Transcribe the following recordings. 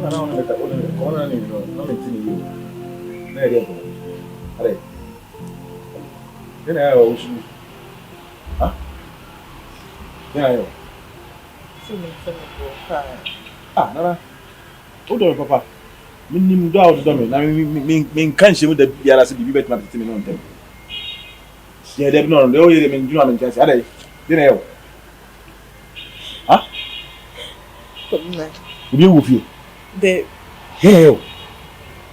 don't know that corner name, no, anything you. There you go. Allez. Then I was. Huh? Then I. Ah, Nana. Hold on, Papa. Minimum doubt, Dominic. I mean, can't you with the Bialas be better than the on them? Yeah, they've known the only men do not intend. Are they? Then I. Huh? You with you. They. Hey,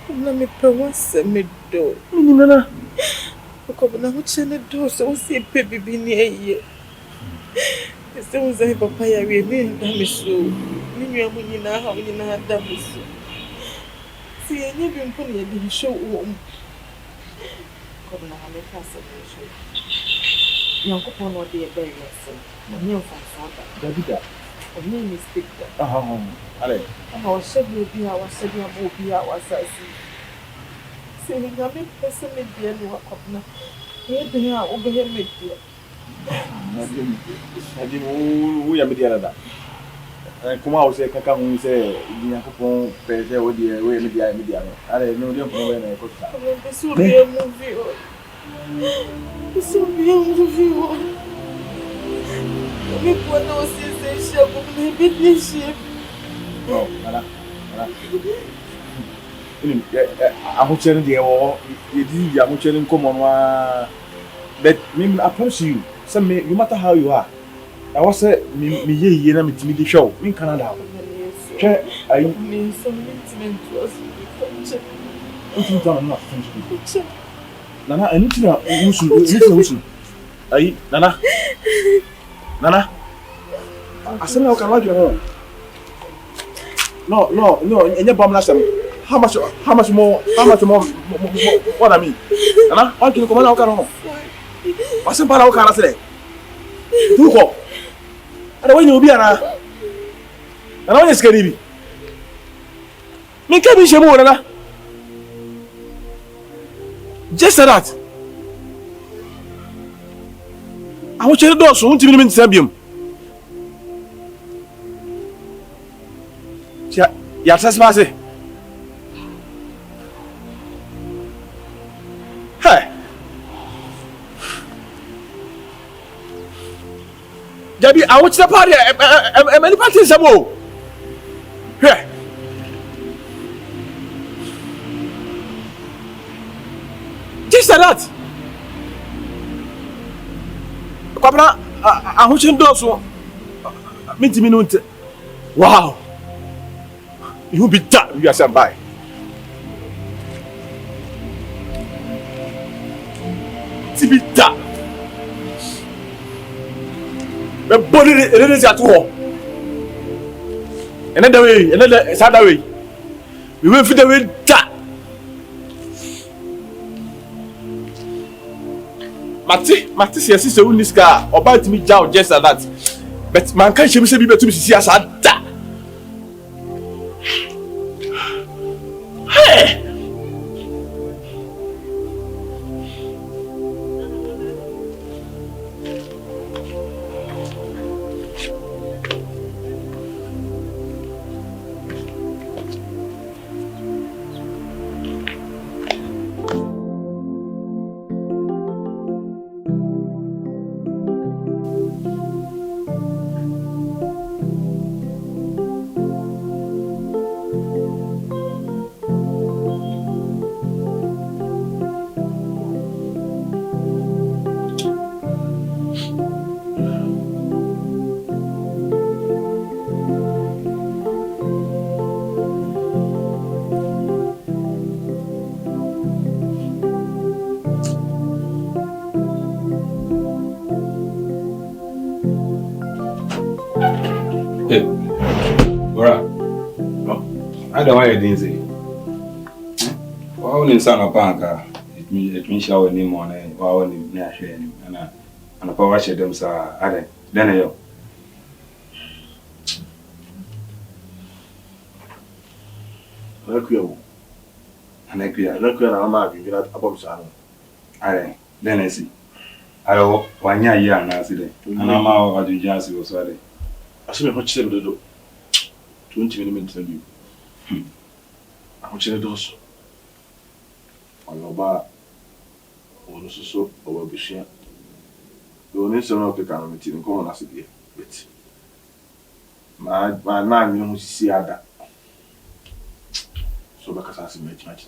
let me promise me do. Nana. Come now, what's in the door? So see, baby, be near you. The stones I papaya, we need damn so. Minion, you know how you know damn so. See, I never been putting a show home. Come now, make us a show. Young couple or dear baby, my new father. David, or name is Victor. Allez. Our schedule be our schedule will be our size. Saying, I'm a person with the end of Copna. We are over here with you. I didn't we are media. Come out, say, Kakam, say, Yakupon, Pay, or dear, we are media. I don't know when I put that. This will be a movie. This will be a movie. People know since they shall be business ship. No, I'm telling you, I'm telling come on, but I promise you, some no matter how you are. I was say me ye na me timi di show in Canada. Che I mean some intimate was you don't know friendship. Nana anything usu. Ai Nana. Asana ka wa jo. No, enye bom na sem. How much more what I mean? Nana, what can you come on ka no? Wasen para o ka na se. Tu ko. And when you be an and when it's scary, me can't be sure. Just that I want you to do so. Won't you mean Serbium? Yes, I say. Hey. Jabi, I watch the party. Many parties are more. Here. Just that. Papa, I want you to do so. Minute. Wow. You be that. You are somebody. Be that. But body it is at war. Another way, another way. We went for the way that. Mati says sister who this car about me down just like that. But man can't she be better to see as that. Hey. I don't want to say. Well, in Santa Panka, it means shower any morning, or only near sharing, and a power shed them, sir. Then I then I see. I don't want your accident, and I'm out of the Jansi was ready. I see me what you said to do. 20 minutes of you. I'm going to do so. On your bar, on so over Bishia. You need some of the calamity and come on as a dear. But my man, you know, see that. So, because I see much.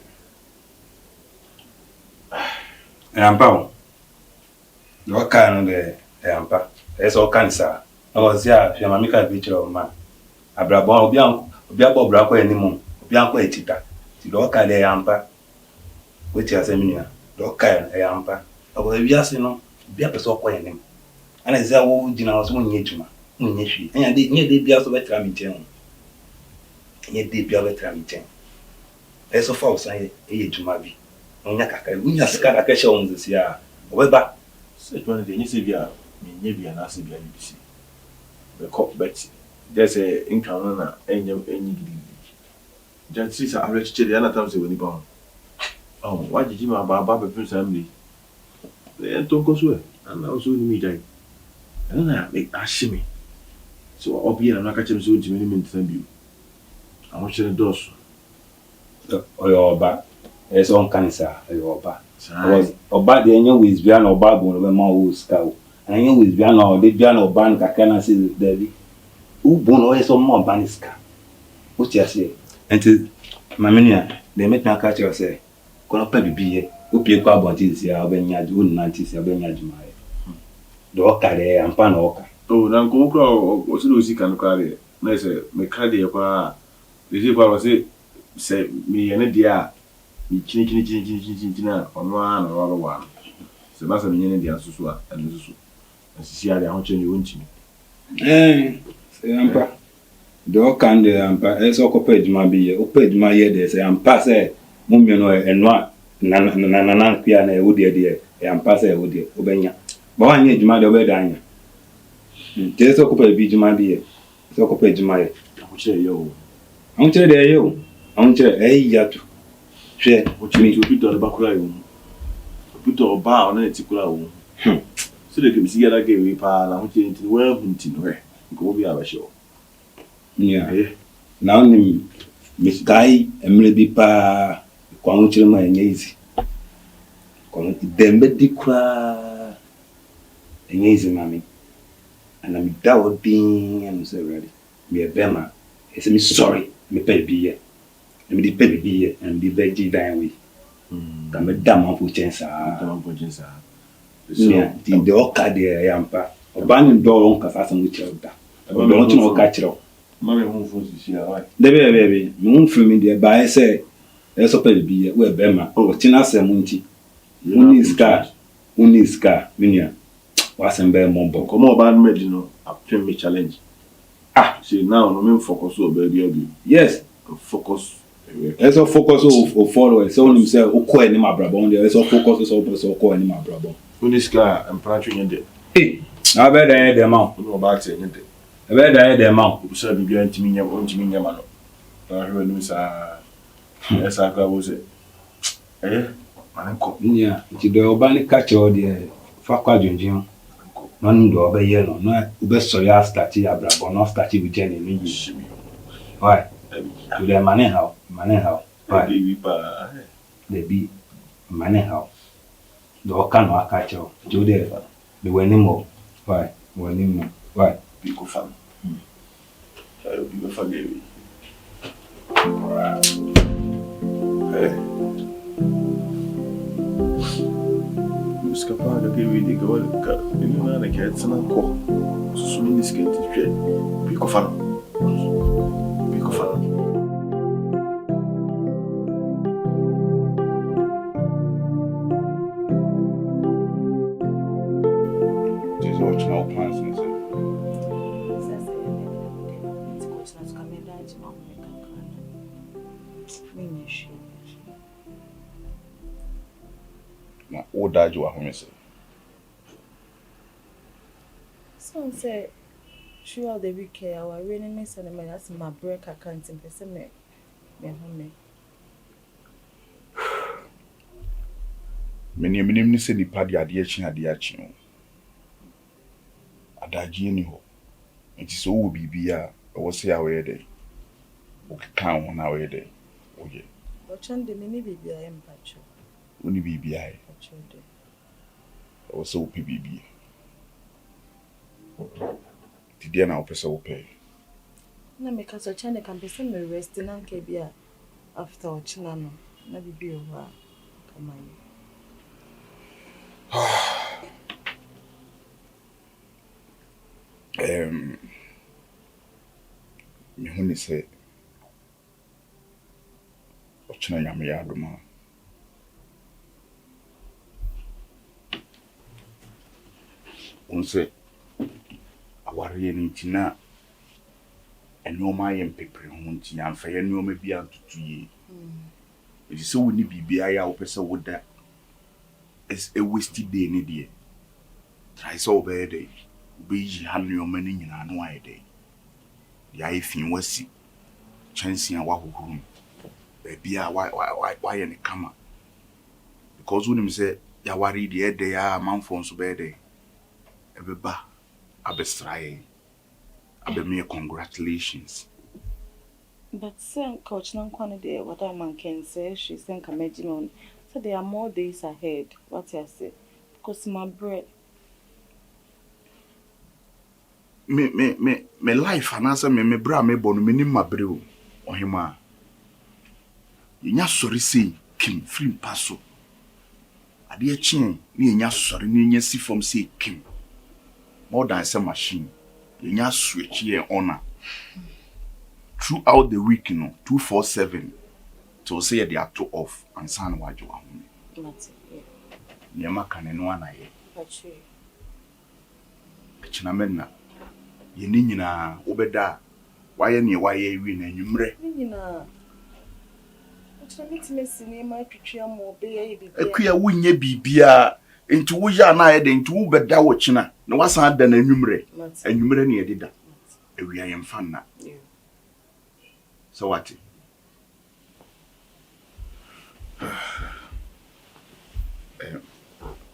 Ampa. No kind of ampa. It's all cancer. I was here, if you make a picture of man. Abrabon, Biabo Braco anymore. Bianco etita. The local ampa. Which has a mania. Local ampa. I was just, Biapa so quiet him. And as I would dinner was 1 year to and I did near the Bias of a tramitan. Yet the Bialet tramitan. There's a false I age to Mabi. Onyaka, we just got a cash on this year. Weber. Such one of the Nisibia, maybe an Asibia UBC. The cop Becky. There's a encounter any just see a rich chili and times when he born. Oh, why did you my Baba Prince family? They don't go so, and also in me die. And then I make a shimmy. So I'll be an academic soon to many send you. I want you to do so. Or your back. It's on cancer, your back. Was about the angel with Bian or Babu when my old scout. And I with Bian or the Bian or Ban Cacana says Debbie. Who born is on more Baniska? What you say? And to Mamania, they make me catch you say, Gonna pay be here. Who pay carbon is here when you do 90s, when you do my Doka there and Panoka. Oh, Nanko was Lucy can carry. I say, make carry a the was it, say me and a dear. China on one or other one. So that's a million Indian Susua and Lusu. And see how they are watching you, won't you? Say, Ampa. Do can the Ampa, as occupied my be, opaid my year, they say, and pass a Mumino and what Nanan Piana would dear, and pass a wood, Obenya. But I need my way down. There's occupied be my beer. It's occupied my. I will say you. I won't tell you. I won't tell you. Share what you mean to put on the background. Put on bar on any particular one. So they can see that game we pan and into the world hunting where go be our show. Yeah. Now, Miss Guy and maybe pa Quantum and easy. Them be cry and easy, mammy. And I'm doubt being and so ready. Me a bema. It's me sorry, me pay beer. And the baby be and the veggie dine with. Come a damn for chance. Yeah, the oka de yampa. Or banning door on Cafas with your da. I don't know catch it all. Mammy won't force you here. The baby, moon from India by say, there's a baby be where Bema or Chinas and Munti. Unis car, Minia. Wasn't bear mumbo. Come on, bad medino, up me challenge. Ah, see now, no mean focus over baby. Yes, focus. Let's all focus on followers. So himself, who call him my brother. Let's all focus on so call him my brother. Unis car and Pratching in there. Hey, I bet I had them out. No back saying it. I bet I had them out. You said you're going to me, you're to me, Yamano. I heard news. Yes, I was it. Eh? Yeah, it's the urban catch all the Fakwa Junjim. None do obey yellow, no, best so ya started a brabo, not started with Jenny. Why? To their money how? Why? They be money how? The Okano catch all. To there, the winning more. Why? Winning more. Why? People fun. I hope you forgive me. Hey. Escapar daquele vídeo que olha, cara, ele não é que é de cena cor, sumindo esse que é pico falando. There's original plans in it. Na odaji wa homese. So say throughout the week I was really miss and my that's my break account in person me home. Many ni se nipa de ade achi no. Adaji ni ho. Nti so wo bibia wo se ya we dey. Okay, count on our day. Oh, yeah. But Chande, many baby I am patcho. Only BBI. Patcho. Or so PBB. Today now, person will pay. Na make us a Chande can be some resting and KBA after Chinano. Na be over. Come on. Me when say ochina nyame ya adoma unse aware ni tina enoma ye mpepre ho nti amfa ye noma bi antutu yi e se woni bibia ya wo pese woda is a wasted day ni de try so bad day be yi hanoma ni nyina no aye day ya ifin wasi chance ya wa hohuru baby a why any kama because when him say ya worry the day ya man phone so bad ebeba abestrai abe me congratulations. But saying coach Nankwana there, what a man can say, she sent a on. So there are more days ahead. What I say? Because my bread. Me life and answer me bra me bonu me ni mabreo ohima. Nya sorry say Kim free passo. Ade chin ni nya sorry ni nya si from say Kim. More than say machine. Nya switch here honor. Throughout the week, 247 to say they are 2 off and san waju ahun. That's it. Nyama kan no ana ye. Pachi. Kina menna. Ye ni nyina obeda. Waye ne waye wi na nwumre. Ni nyina. Ocha metimesi ni ma twetwe am be ye bibia. Akua wonye bibia enti wo ya na ye de enti wo beda wo kina na wasan da na nwumre. Nwumre ne ye dida. Ewia ye mfa na. So what?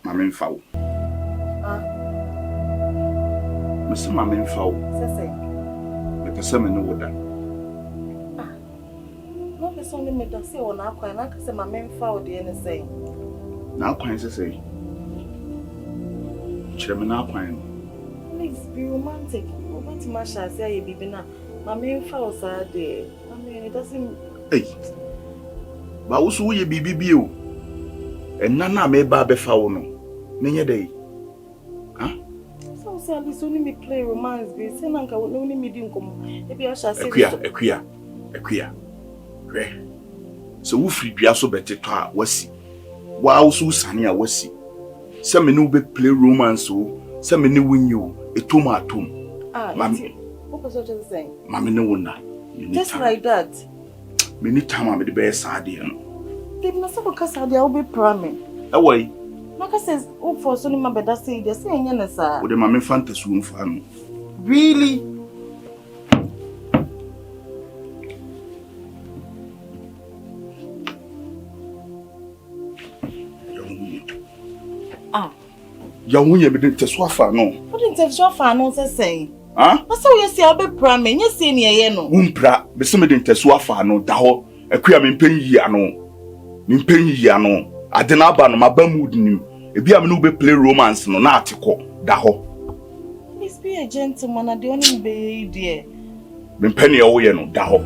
Mamin foul. Mr. Mamin foul. Say. The person no woda. No person me da say on Akwa na ka say Mamin foul dey na say. Na Akwa say. Chireme na Akwa. Please be romantic. What Masha say you be na Mamin foul say dey. It doesn't. Hey, but also ye bibi o. And nana me ba be foul no. Nenye day. Huh? So say this only me play romance be say nanka only me din komo. E be Asha say. Akua. Hwe. So wo free dua so beteto a wasi. Wa also sane a wasi. Se me no be play romance o. Se me ne wunyo etom atom. Mami. What was you just saying? Mami ne wona. Just like that. Many time I'm the best idea. They must have a cast idea will be priming. Away. Maka says, oh, for so my better say, they're saying, yes, sir. With the mammy fantasy room for him. Really? Young woman didn't test wafa no. What didn't test wafa no say? Huh? What's how you say I'll be priming? You see near no. Umpra, but some didn't test wafa no. Daho, a queer min penny yano. Min penny yano. I didn't have my bamwood new. If you have no be play romance no article. Daho. Please be a gentleman. I don't be dear. Min penny away no. Daho.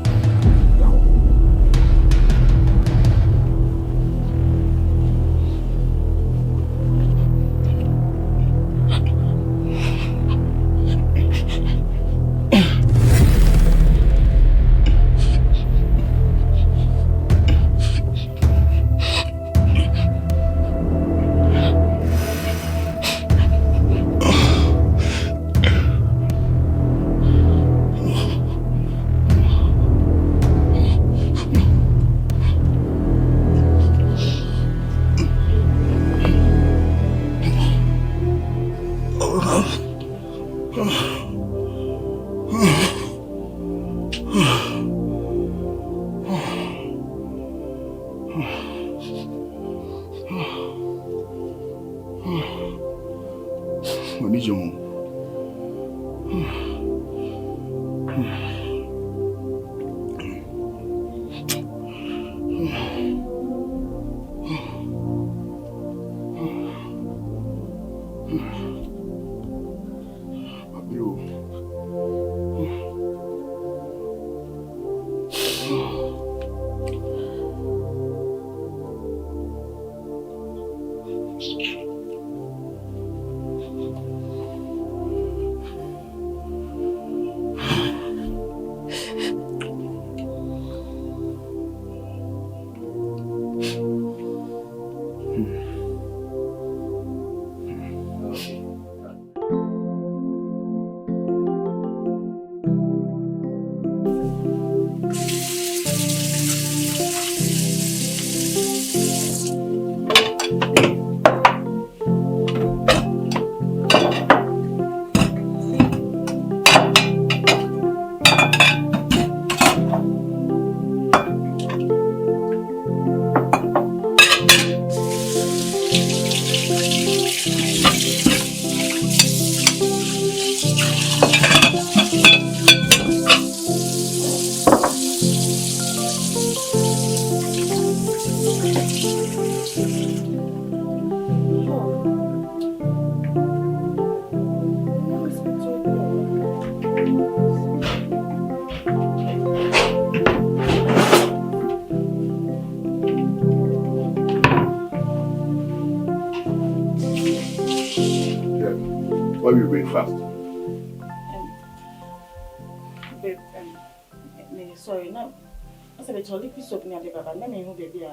What will breakfast? Babe, sorry, no. I said it's only piece of near the Baba. Let me move baby.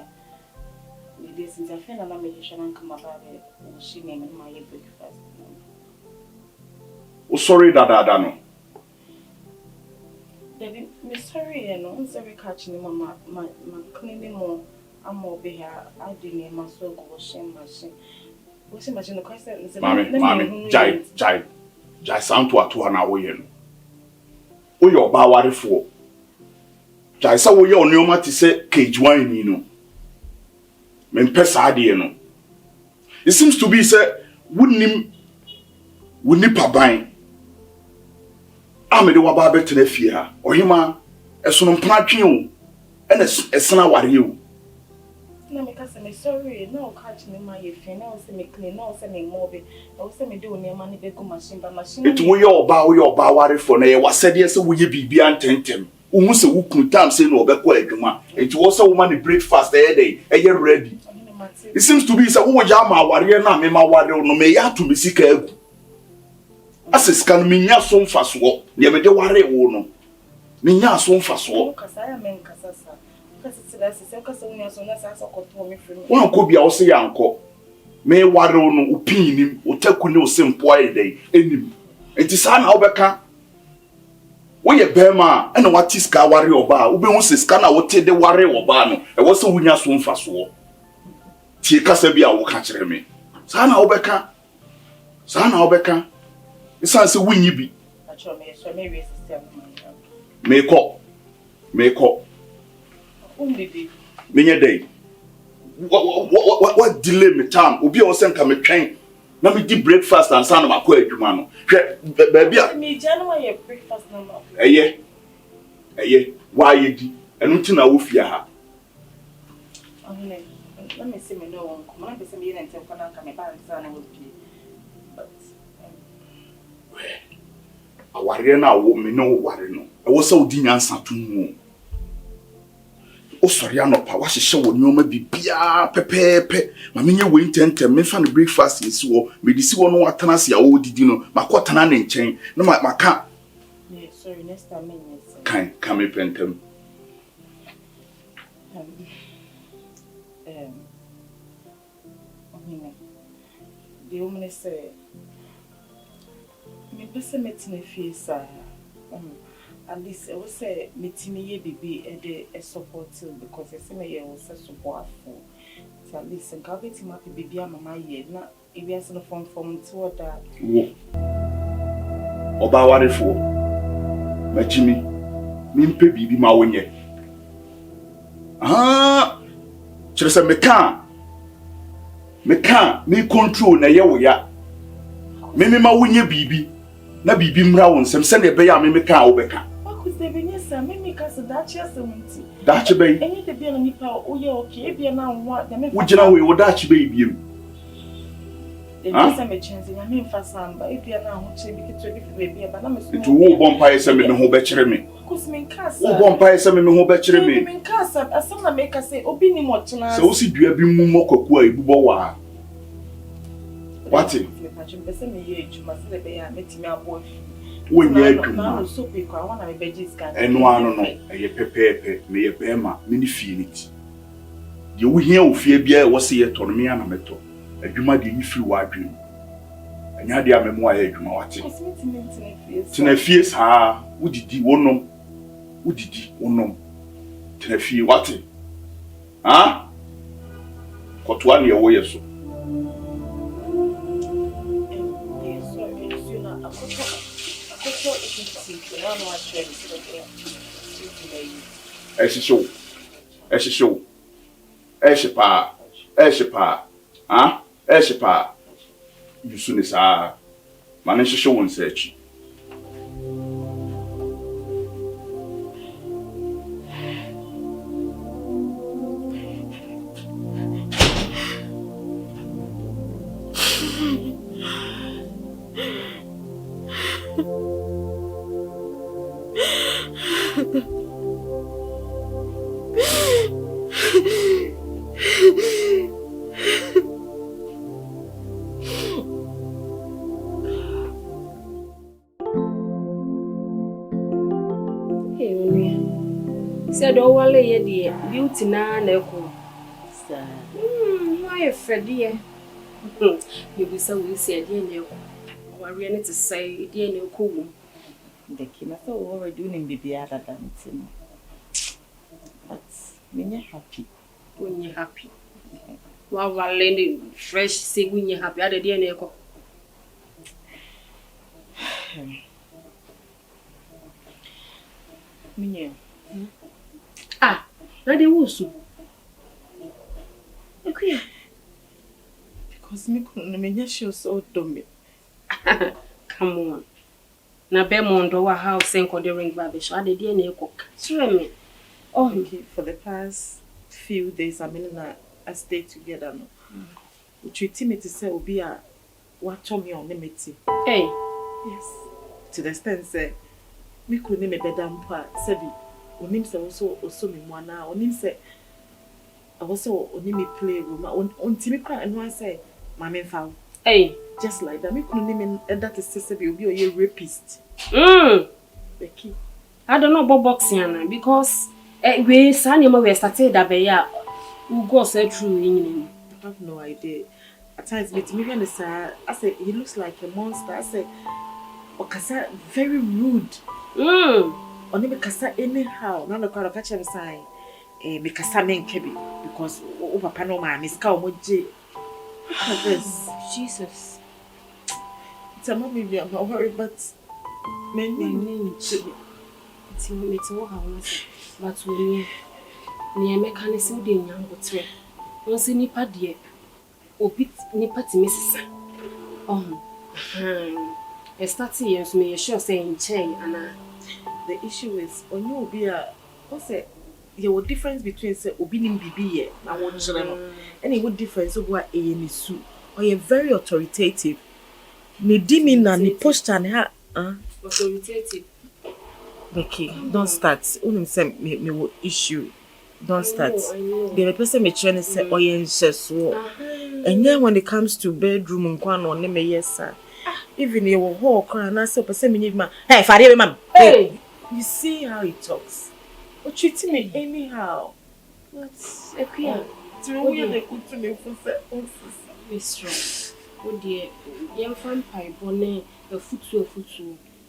This is a friend and I'm a Haitian and come about it. She named my breakfast. Oh, sorry, Dada, no. Baby, me sorry, you know. I'm sorry catching him. My cleaning more. I'm more be here. I didn't my soul washing machine. Washing machine. The question is, Mommy, Jai, sound to a 2 hour yen. Oh, your bawari for. Jai, so your neoma to say cage wine, you know. Men pesadi, you know. It seems to be, say, wouldn't pabine. Ame de wababe tene fia. Ohima, esono mpatwe o. Ene esena ware o. Na me kasa me sorry, na o catch me my fe, na o se me clean, na o se me mobe, na o se me do ne ma ne be go machine ba machine. It wo ye oba ware for na ye wasede se wo ye bibia ntentem. Uhu se wo kun time say no obekọ adwuma. It wo se wo ma ne breakfast dey eye ready. It seems to be say wo ja ma ware na me ma ware no me ya to me sika agu. Ases kan me nya so mfaso. Ne me de ware wo no. Me nya so mfaso. Kasa ya men kasa sa. One could be also yanko. May water no opinion, or take no simple day, any. It is an albeka. We a bema, and what is car warrior bar, Ubi wants to scan out the warrior bar, and what's the winner soon fast war. Tika Sabia will catch me. Sana Obeka. It's as a winny be. Make up. Many day. What delay me time? Ubi o sen come train. Na me di breakfast and sound ma ko adwuma no. Hwe baby me January breakfast na ma. Eye. Why ye di? Enu ti na wo fia ha. Ohene. Let me see me no one come. Na be say me yen ntem kana ka me ba nsa na wo pie. But aware na wo me no ware no. E wo se odi nyansa to mu. O sorry anopa wa hye wo nyoma bibia pepepe ma menye we intentem me fa no breakfast yesi wo me disi wo no atana se ya wo didi no makotana na nchen no maka yeah sorry next time yes kan me pentem the woman say me pese metina fie sa at least I would say metimi baby a support because I see me was support for. So at least I got it my baby mama ye na if you are from to that. Oba ware fo. Machimi. Mi mpe bibi ma wonye. Chere se me control na ye wo ya. Me ma wonye bibi. Na bibi mra won sem se na be ya me ka wo beka. Dachi bay. Any the beer nipa o ye okay be na what the me. Ujina we wo dachi bay biem. The me chance na me fa samba e bia na ho che bi keto bi be ba na me so. Itu wo bompa ye se me ho be kire me. Cause me kasa. Wo bompa ye se me ho be kire me. Me kasa asem na me ka say obi ni mo chena. Se wo si dua bi mu mokoku a ibubo wa. What? Pese me ye ejuma se le be ya metimi abo. When you're doing so quick, I want to be scan. And one, a pepe, may a bema, many feel it. You will hear of fear beer was a autonomy and a metal. A juma didn't feel what dream. And you had your memoir, Tenefies, ha, would it one nom? Would it one nom? Tenefi, what? Ah? What 1 year away so? Eshipa. You soon is manage show one search. Said all wale ye dear, beauty na neko. Sir. Why Freddie? You be so we say dear neko. Or really to say dear neko. Becky, I thought we were doing baby other than him. But when you're happy. When you're happy. While wale fresh say when you're happy, other dear neko. Minye. Ah, na de wusu. Okay. Because me couldn't mean she so dumb. Come on. Na be mondo wa house and the ring baby. So I did DNA cook. Swear me. Oh, okay. For the past few days, I mean, I stayed together. No, you treat me to say, "Obi a what told me on limity." Hey. Yes. To the extent say, me couldn't me better mpa. Sebi, onim se also me mwana. Onim se, I also onim me play room. On timi kwa and I say, "Mama foul." Hey. Just like that, me couldn't name that is Sebi obi a rapist. Becky. I don't know about boxing because we Sanya we started that be ya who go say true in. I have no idea. At times, me when I say he looks like a monster. I say, Okasa very rude. Only Mikasa anyhow. Now the crowd of catch him sign. Mikasa men kebi because over Panama Miss Kaomoji. Look at this. Jesus. It's a mommy, I'm not worried, but many. It's what I want to say. But when you mechanism de nyambotre. Once nipa de obi nipa ti mesisa. I start years me sure say in chain and the issue is on you be a what's it? There was difference between say obi nim bibi ye na won chire any what difference so what a ni su or you very authoritative. Me dimi na ni posture na authoritative. Becky, don't start. Unim say me will issue. Don't start. The person me trying to say so. And then when it comes to bedroom and on me yes sir. Even you will walk and I say person me need man. Hey, Fadi ma'am. Hey, you see how he talks. Or treating me anyhow. What's a queer? We are the good to me for Mistress. Oh dear, young vampire bonnet, a foot.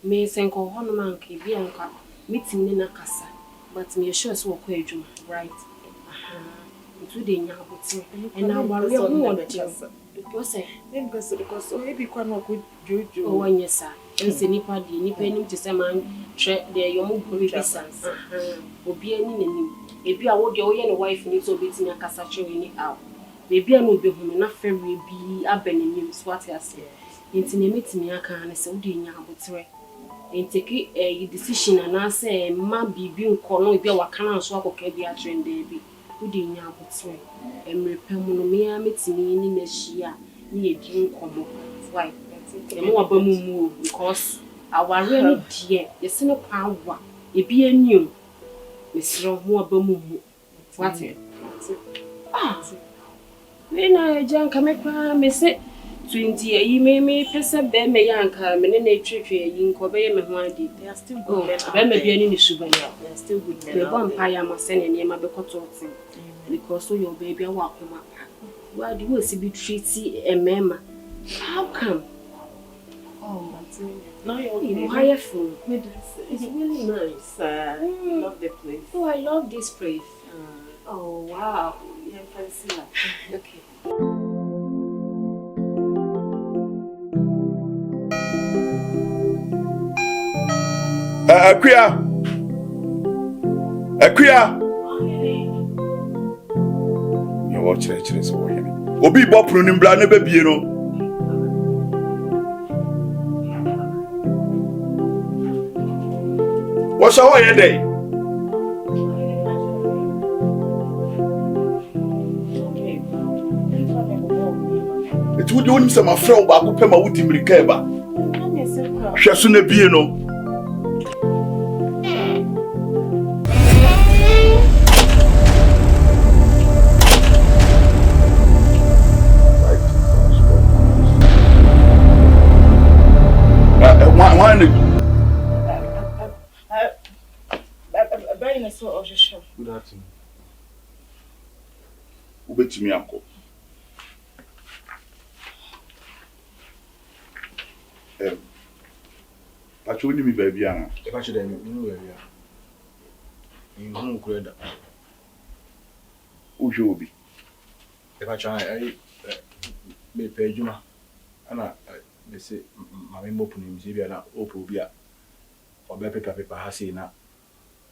Me senko hono manke bianka meeting ni na kasa but me sure so kwa adwuma right into the nya abotin and I worry who want to because because oh be kwa no ko jojo oh anyesa ense nipa de nipa nim te se man hwe de yomo gori distance obi ani nanim ebi a wo de wo ye ne wife ni so betimi akasa chewe ni aw ebi a no be hu na fewe bi abenanim so what ase enti na metimi aka na se wo de nya abotin and take a decision and I say, ma bibi nkono ibi wakana so akoka bi atrend bi udi nya abotre emrepemu me ametimi ni na hia ni edi nkomo why e mo abamumu because aware ni die yesi no pawa ebi anium mesro ho abamumu what we na janka mekwa mese 20 yi me pese be me yanka me ne na twetwe yi nko be ye me ho adi they are still good men be me bia ni suba ya they are still good men be bon pa ya ma se ne ne ma be kototin because so your baby wa akoma why do you see be treat a mema how come now you're higher food it's really nice love the place oh I love this place oh wow yeah fancy okay Akua. You watch it so here. Obi bopru ni mbla na bebie no. What shall I day? It would do some afro ba ko pema wudi mirika ba. Hwe so na bie no. Brian is so official. Good afternoon. Ubetimi akọ. Pacho ni mi baby ana. If I should have been where we are. In home credit. Ujo obi. If I try, be pay Juma. And they say, Mammy Mopin, maybe an opal beer. Or be paper has na.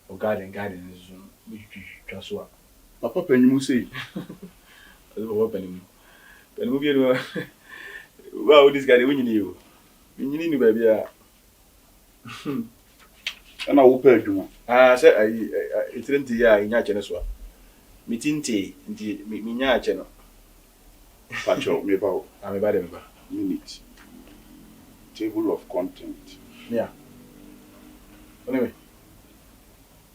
Or guidance, which just what. Papa penyu say. Opening. Then movie. Well, this guy, when you knew. You need baby. Ana wo pa adwuma. Say I didn't hear in yache no so. Mitinte nti me nyache no. Pacho me ba o. Me ba dem ba. Minute. Table of content. Yeah. Anyway,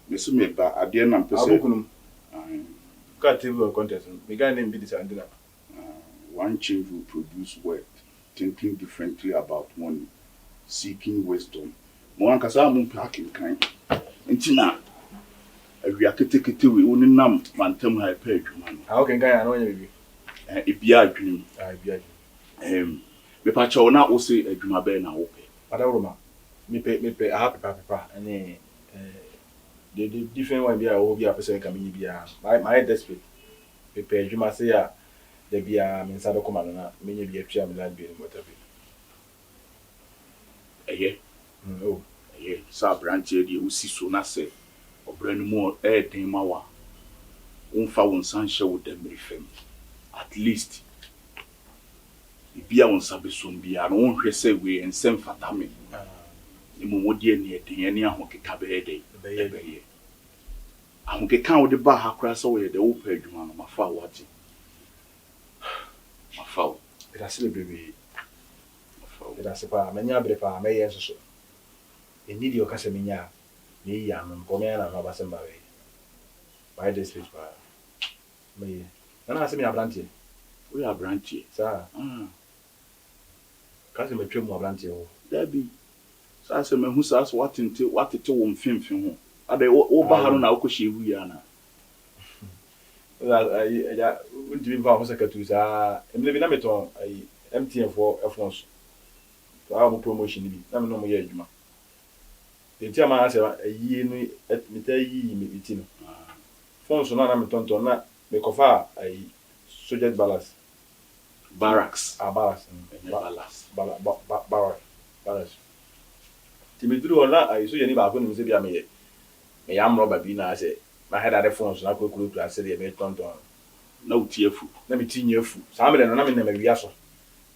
Me so me ba ade na mpese. abokunum. Ka table of contents. Me guy name be this and that. One change will produce wealth, thinking differently about money, seeking wisdom. Mo ankasa mo packing kind. Nti na awia ketekete we woni nam mantem ha pa adwuma no. How can guy no nya bibi? Ebia adwuma. Bia. Me pa chawo na wo se adwuma be na wo pe. Adawroma. Me pe paper and the different one bia wo bia person can be bia. My desperate. Me pe adwuma say ya de bia me nsa do koma no na me nya bia twa me land bi mo tabi. Oh. Yeah, sa branch area usi so na se obranu mo den ma wa unfa won san hye wo da mirifem at least bibia won sa besom bia no won hwe se we ensem fatame imo wodi ani eden ani ahokeka be ede be ahokeka wo de ba ha kra se wo ye de wo pa adwuma no mafa wati mafa It has to be it has pa menya brepa me yes so. Need your Casamina, me yam, Pomana, Nobasamba. By this speech, me. And I say me a brandy. we are branchy Sir, Casimir trim more brandy. there be sa se me hu sa so what it wo mfimfim ho ade wo ba ha no na wo kohye wu ya na I wouldn't be found secretary. I'm living a meton, MTN for F1s. Our promotion, I'm no more yet. The chairman said a year at me meeting. Phones so now I'm tonto na make of a soldier barracks barracks barracks. Timidru or not, I saw any back when you say, I am robber be na say. My head at the phones na kwekuru to ase de me tonto. na utiefu Na me tinye fu. Saa me no na me na mawia so.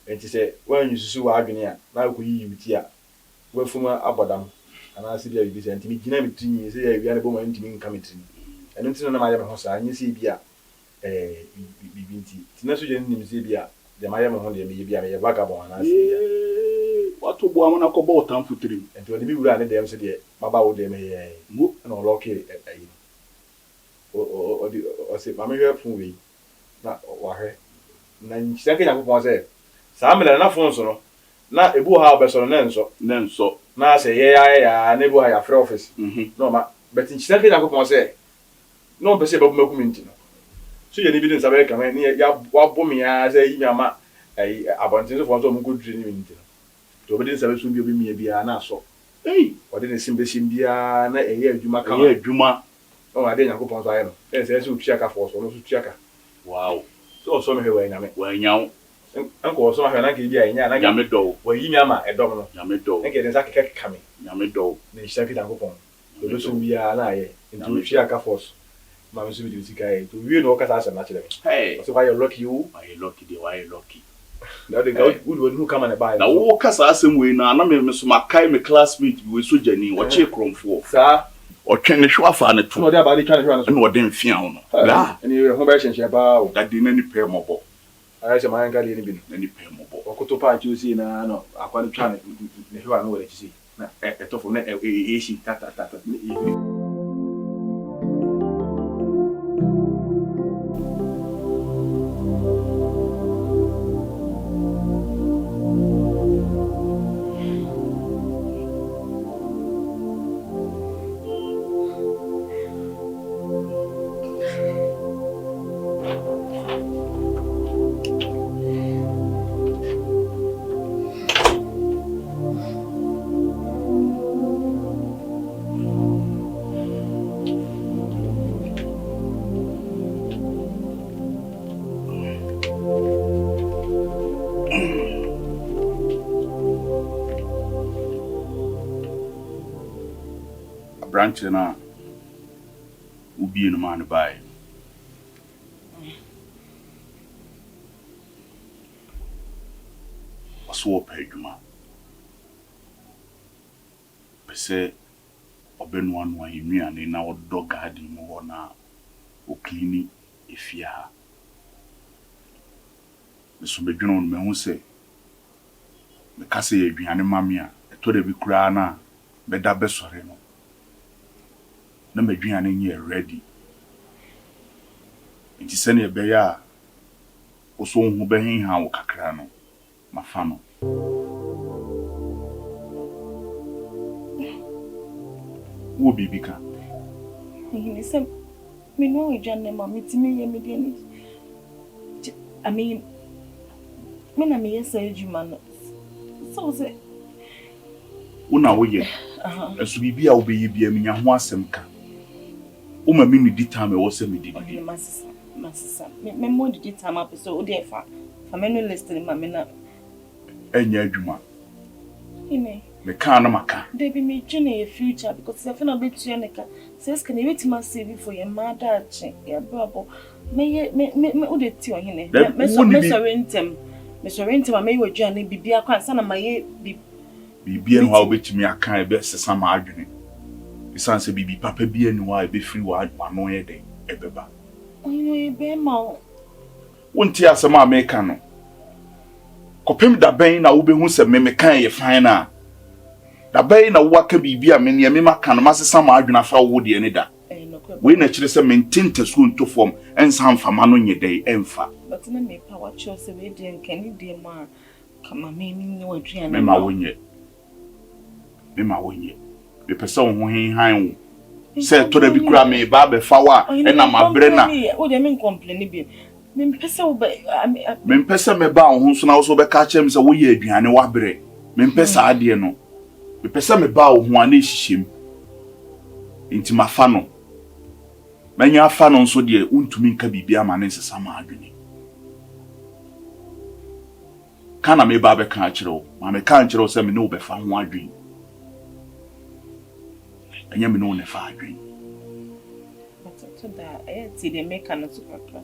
Enti se wan yususu wa adwene a na ko yi miti a. Wafuma abodam. Ana ase bia bi se enti me gina me tinye se ya wia ne bo ma ntimi nka me tin. Eno ntino na ma ya me ho saa anyi se bia bibi nti. Tina so je nim se bia de ma ya me ho de me ye bia me ye vagabond ana ase bia. watu bo amana ko bo tan futrim Enti woni bi wura ne dem se de baba wo de me ye. Mo na lock e ayi. O se mama hwe fun we na wa hwe na nkyia ke yakopon se saa mele na fun so no na ebu ha obeso na nso na se ye ya na ebu ha ya free office no ma but nkyia ke yakopon se no be se babu makum nti no so ye ni bi din sabe ka ni ya wa bo me ya se yi nyama ai abontin so fon so mo go dri ni nti no to be din sabe so bi obi mi bia na so o de ne simbe simbia na eye adwuma ka ye adwuma oh ade yakopon so aye no se se utua for so no so tua ka wow so me hwe nyame wa nyawo enko so ma hwe na ka bia nya na nyame do wa yi mi ama edom no nyame do enke den saka keka me nyame do na hia kita yakopon do so bia na aye nti utua ka for so ma me so bi sika e to wie no ka sa na chile hey so why you lucky you why you lucky na de go would who come and buy na wo kasa asem we na me so makai me classmate we so jani wo che kromfo sa o twene hwa fa na tu no de abade twa na no de mfia ho no la ani ho ba hyenhye ba o da de na ni pe mobo ara se man gali ni bi na ni pe mobo okoto pa chi osi na no akwa ni twa ne hwa no wele chi na etofo na shi ta kanche na ubi no man buy. So peduma. Pese obenu anu anuane na odo garden mo na o clean efia ha. So bedwunu no me hu se me kase ye aduane mame a eto da bi kura na beda besore no. Na medwuane nye ready. Nti se na ebe ya oso hu behin ha wo kakra no mafa no. Wo bibika. He said, me know we join them, me to me, I mean, me na me say you man. So say, Una woye. Esu bibia wo be ye bia me nya ho asem ka. O ma me ni time e wo se me di. Masisa. Me mo di time up so o dey fa. Fa me no listen ma me na. Enya adwuma. Ine. Me ka na maka. They be me journey a future because if na be tu neka. Says can you wait ma save for your mother che. Ya brabo. Me o dey ti ohene. Me sorry ntem. Me sorry ntem ma you aduane bibia kwa nsa na ma ye bibia no ha obetimi aka ebe sesa ma adwene. Isan se bibi papa bia ni wa ebe free wa no ye den ebeba. Oyo ebe ma. Wonti asema America no. Kopem da ben na wo be hu se me kan ye fan na. Da ben na wo aka bibia me ne me maka no masesa ma adwene afa wo de ne da. We na kire se mentinte so nto form ensa mfama no nye dai emfa. But na me pa watch us we dey nkani dey ma kama me ni wadua na. Me ma wonye. Me pese wo ho han wo. Se to da bi kura me ba be fa wa e na mabre na. Wo dey me complain bi. Me pese wo ba me pese me ba wo so na wo so be ka chem se wo ye aduane wa bre. Me pese ade no. Me pese me ba wo ho ana hihiem. Inti mafa no. Manya afa no nso de untumi nka bibia ma ne nsesa ma adwene. Kana me ba be ka kire ma me ka kire se me ne wo be fa ho adwene. Anya me no ne fa adwene. But to that ti de make an so kakra.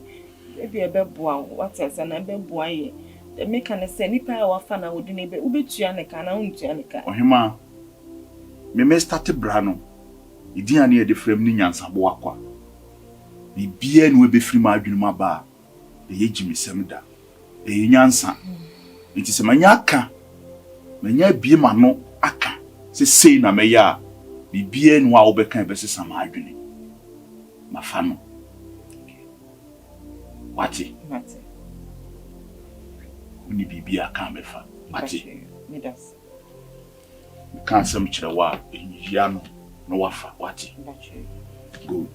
Ebi ebe boa what else na ebe boa ye. The make an say nipa a wa fa na wodi ne be ubetua ne ka na untua ne ka. Ohima me start bra no. Idi ane e de frem ni nyansa bo akwa. Bibia ni we be free ma adwene ma ba. E ye gimisem da. E ye nyansa. Enti se manya aka. Manya bie ma no aka. Se sei na me ya. Bibia ni wa wo be kan be se sama adwene. Mafa no. Wati. Uni bibia kan me fa. Wati. Me das. Me kan sem kire wa enjia no no wafa. Wati. Good.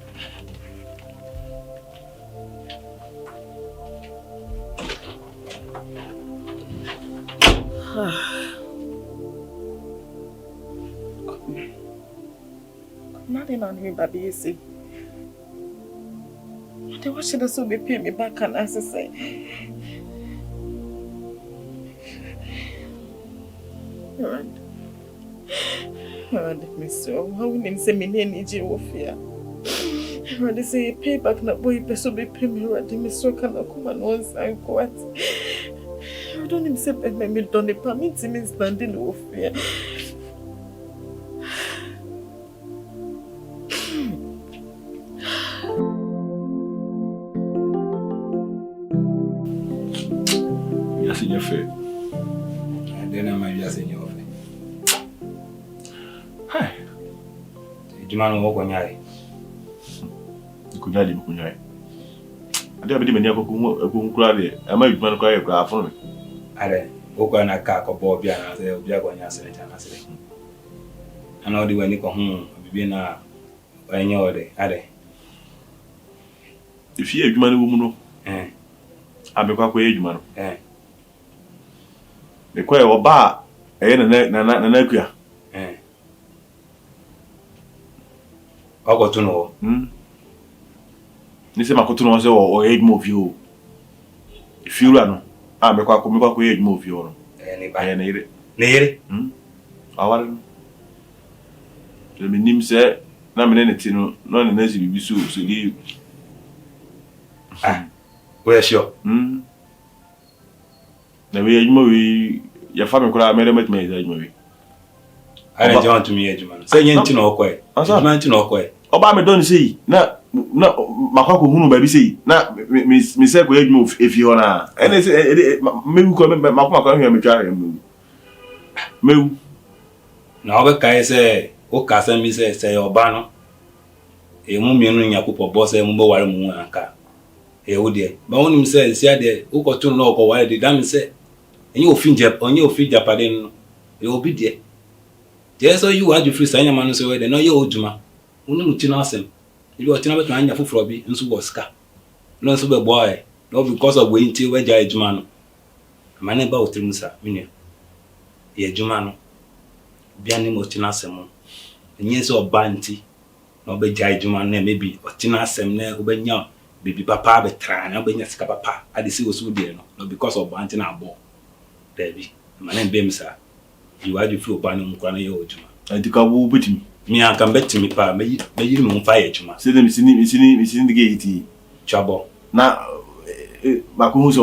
Nothing on me, baby, you see. They watch it so be pay me back and as I say. Alright, me so. How we name say me need you off here. They say pay back na boy so be pay me right. Me so can come and once and what. I don't even say me don't permit me standing off here. Yes, in your face. And then I might be as in your face. Hi. You man walk on your Kunyadi kunyai. Ade abedi mani akoko nkura de. Ama iduma kwa ye kura afon me. Ade, okwa na ka ko bo bia na se obi agwa nya se na se. Ana odi wani ko bibi na anya ode. Ade. If ye iduma ne wo mu no. Abekwa kwa ye iduma no. Me kwa ye oba eye na akua. Ogo no. Ni se makoto no se o age move you. If you run, me kwa age move you no. Ni ba. Na ire. Na ire. Awar. Le minim se na me ne ti no na si bibi so di we sure na we adwuma we ya fa me kura me re matime ya adwuma we I don't want to me adwuma say yen ti na okoi adwuma ti na okoi oba me don sei na makwa ko hunu ba bi sei na me say ko adwuma efi ho na ene say me ko makwa ko hwe me twa me na oba kai say o ka say me say oba no e mu mienu nya popo bo say mu bo ware mu anka e wo de ba wonim say sia de o ko tun no ko ware de dam say enye ofin japade no e obi de je so you adu free sanya manu so we de no ye oduma wonim ti na asem ibi o ti na beto anya foforo bi nso bo ska no nso be boy no because of we nti we ja ejuma no mane ba otrim sa minu ye ejuma no bia ni mo ti na asem enye so oba nti no be ja ejuma na maybe o ti na asem na obenya bibi papa be tra na obenya sika papa ade si osu de no because of banti na abo Debbie, my name Bemsa. You are the flow pan on Crana Yojuma. I think I will put me. I come back to me, pa. May you on fire, Juma. Say them in the gate. Trouble. Now, Macus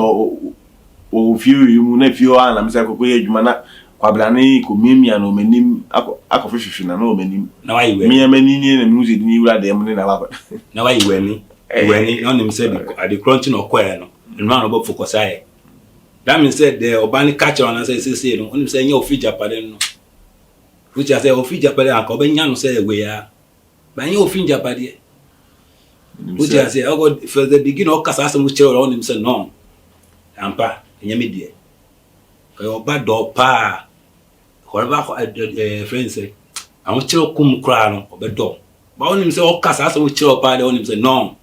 or few you nephew, and I'm saying, Jumana, Quablani, Comimia, no menim, Aquafish, and no menim. Now I wear me a many and music new at them in a now I wear me. When he on him said, at the crunching or quern, and run about for Cosai. That means said the Obani catcher and I say, no, only saying your feature paden, which I say, oh, feature paden, and Cobenyan say, we are. But your finger paddy, which I say, oh, God, for the beginning of Cassam, which on him said, no, and pa, and your media. Your bad dog, pa, whatever friends say, I want you come crown or bed dog. But on him say, oh, Cassam, which your party on him say, no,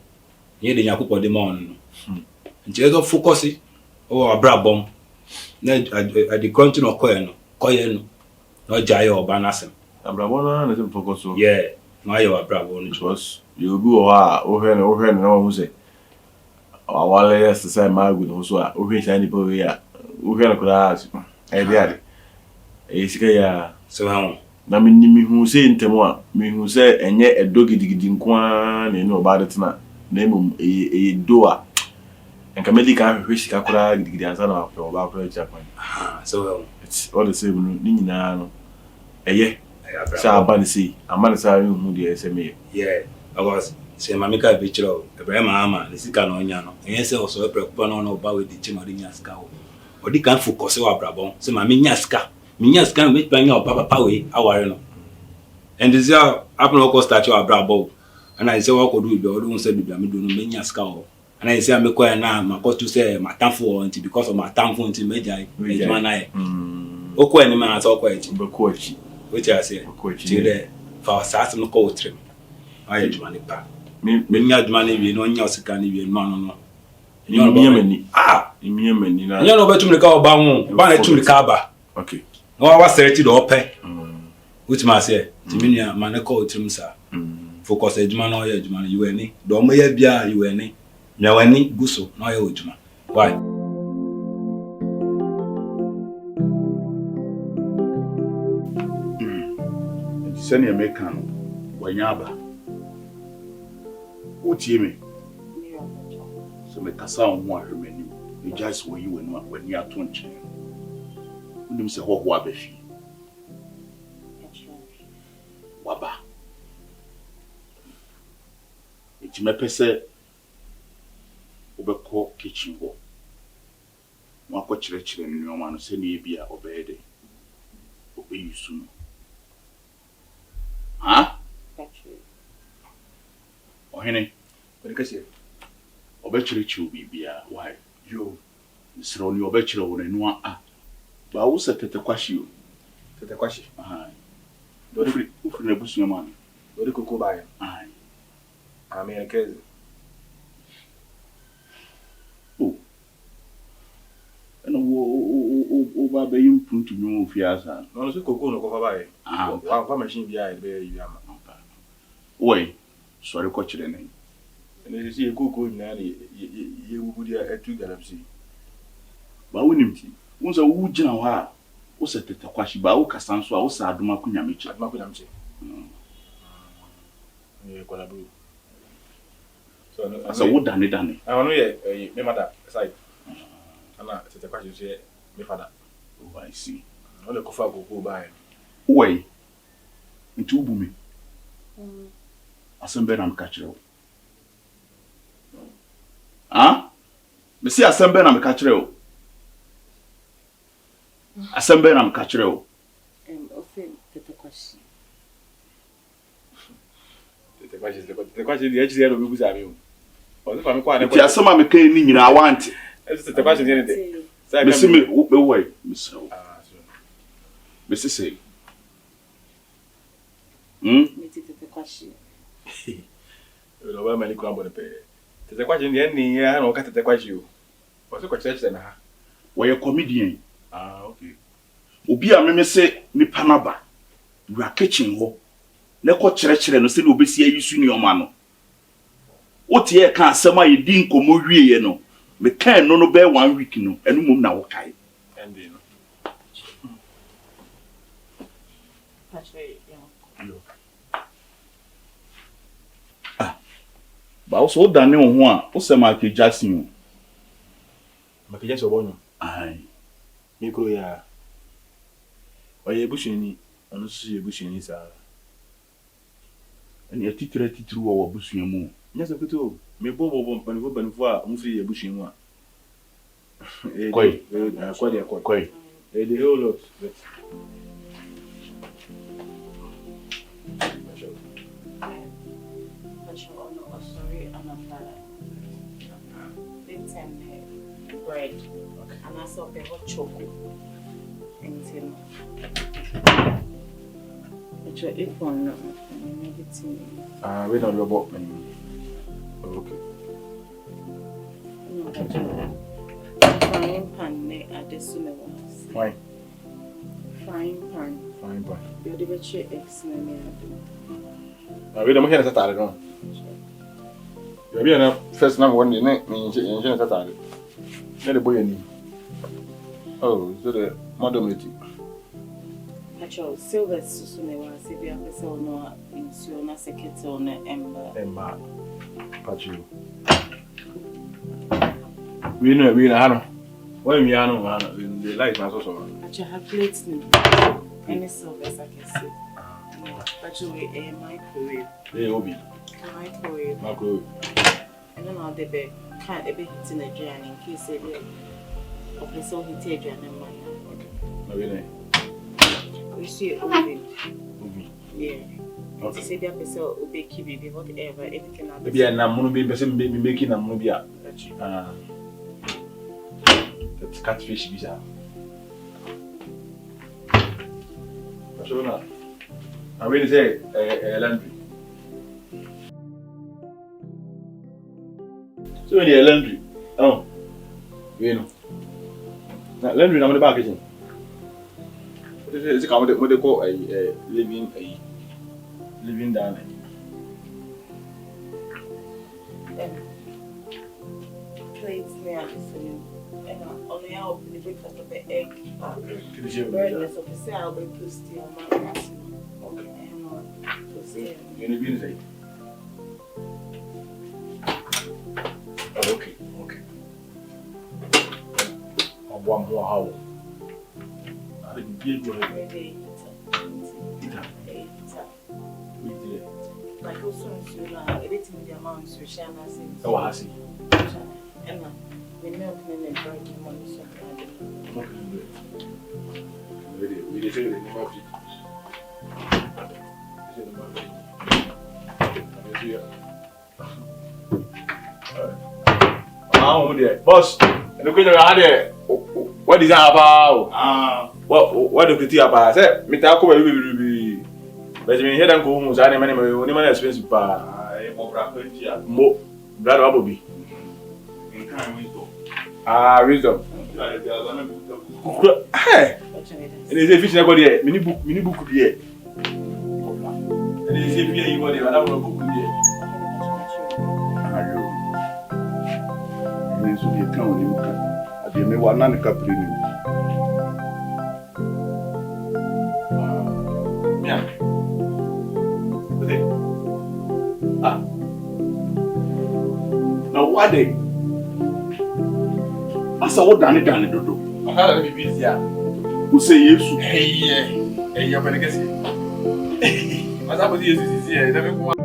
near the Yakup of the morning. And just focus it. Oh, a brabom. Na at the country no koyen no jayo banasem. A brabona na tem focus so. Yeah, no ayo brabon because you go o hwe no hu say. Awale yes say my good ho so a o hwe shani po we a o hwe no kura e dey ade. E sika ya so ha na me hu say ntemu a me hu say enye edo gidigidi nkoa na ene oba de tena na emum e do a enka medical hwehika kura gidigidi ansa na oba kura chakwan so it's all the same ni nyina no eye sa ban si amana sa hu de eseme yeah because say mamika be chiro Ibrahim ama ni sika no nya no enye say oso preocupa no no ba we di chi no di nya sika o odi kan focus wa brabon say mami nya sika me panya o papa we aware no and this year happen to start your brabon and I say what could do be odun say bibia me do no me nya sika o and I say me kwa na ma to say my tamfo until because of my tamfo until meja ejuma na e okwa ni ma so okwa echi bekwa echi which I say till there for sas no ko trim aye ejuma ni pa me nya ejuma ni wi no nya osika ni wi no Imiamani. Imiamani na. Nya no betum ka oba ho. Ba na tum ka ba. Okay. No wa sereti do ope. Which ma say, timia ma na call trim sa. Focus ejuma na oya ejuma na yuani. Do mo ya bia yuani. Nya wani guso na oya ejuma. Why? Send your mechanic. Wanyaba. Utie me. So me kasa on mo ahwemani. You just when you are 20. Unim se ho ho abefi. Waba. Iti me pese obekọ kitchen ho. Mo akọ kire nneoma no se na ebia obede. Obeyusu no. Ha? Ohene. What ka say? Obechire bibia why? Yo. Sro ni obechire wo nenu a. Ba wo se tete kwashi o. Tete kwashi. Aha. Do de ufri na busu ma no. Do de koko ba ya. Ai. America. Oh. Eno wo ba be impuntu nyu ofiasa. No no se koko no ko fa ba ya. Ah. Wa fa machine bia ya be ya ma. Oi. Sorry ko chire nei. Ene se koko na ye wubudi atu galapsi. Ba wonim ti. Wonso wo gina ho a wo se tete kwashi ba wo kasanso a wo sa adoma kunyame chi. Adoma kunyame chi. Yeah, collaborate. So what done it? I don't know yet. Me mother side. Ana tete kwa je me father. Oh, I see. On le kofa go buy. Why? Into ubu me. Asembe na mkachire wo. Ah? Me si asembe na mkachire wo. Asembe na mkachire wo. Ofe tete kwashi. Tete kwa je di echi zero bi buza mi o. O se fa mi kwa na. Ti asema me kan ni nyina want. Tete kwa je ni de. Me si me why? Me so. Ah, so. Me si say. Me tete kwashi. Lo ba mali kwa bo de pe. Tete kwa je ni ya na o ka tete kwa je o. O se kwa church na ha. Why comedian? Ah, okay. Obi a me se nipa na ba. We are kitchen ho. Na ko kire no se le obesi ayisu ni oma no. Oti e ka asema ye di nkomo wie ye no. Me kan no be 1 week no. Enu mum na wo kai. Ende no. Ba wo so dane wo ho a, wo se ma ke Jackson. Ma ke Jackson obonyo. Ai. Mi kro ya. Oye bushini, onu su ye bushini sa. Eni atitire wo busua mu. Nya se kuto, me bobo mpanifo a mu fi ye bushini mu a. Koi. Koi. The whole lot. Bread. And I saw people chocolate. And it's a one everything. We don't know about me. Okay. No, frying pan at the sooner ones. Fine. Frying pan. Fine, fine. You're the best eggs in the We don't hear that at all. You're being first number one in Saturday. Let the boy in. Oh, so the mother meeting. Actual silver sooner was if you have a cell no in Suna Secretary on the Emma. Pachu. We know. When we are the light was also. Actually, have plates any silver I can see. Actually, a microwave. Obi. Microwave. And then I'll be can't be hitting a journey in case it will. Okay, so he take you and man. Okay. We see oven. Yeah. Okay. Say the episode will be kiwi, whatever, anything else. Maybe I'm not making a movie. That's catfish visa. I really say laundry. So when you laundry, oh, you know. Now laundry, I'm in the back kitchen. It's what they call a living down. Plates there, so and only I'll be breakfast of the egg. Breadless of the cell, but to steal my okay. And to see you need to say. Okay. One more hour. I didn't give you a like also everything with the amount so share na say. Oh, I see. And the milk and the bread money so. We say the name of it. Boss, look at your what is that about? What do you think about? Say, me talk about you. But you hear them go home, so I never money expensive. Mo, brother Abobi. Wisdom. Hey, and they say fish never there. Mini book here. And they say fear you go there, but I don't book here. Ni so de kan oni muka ade me wa na ne kapri ni Yeah. Okay. Why they? Asa wo dane dodo. Akala be busy ah. Who say Yesu? Hey, you better guess. Mas a podia existir, deve com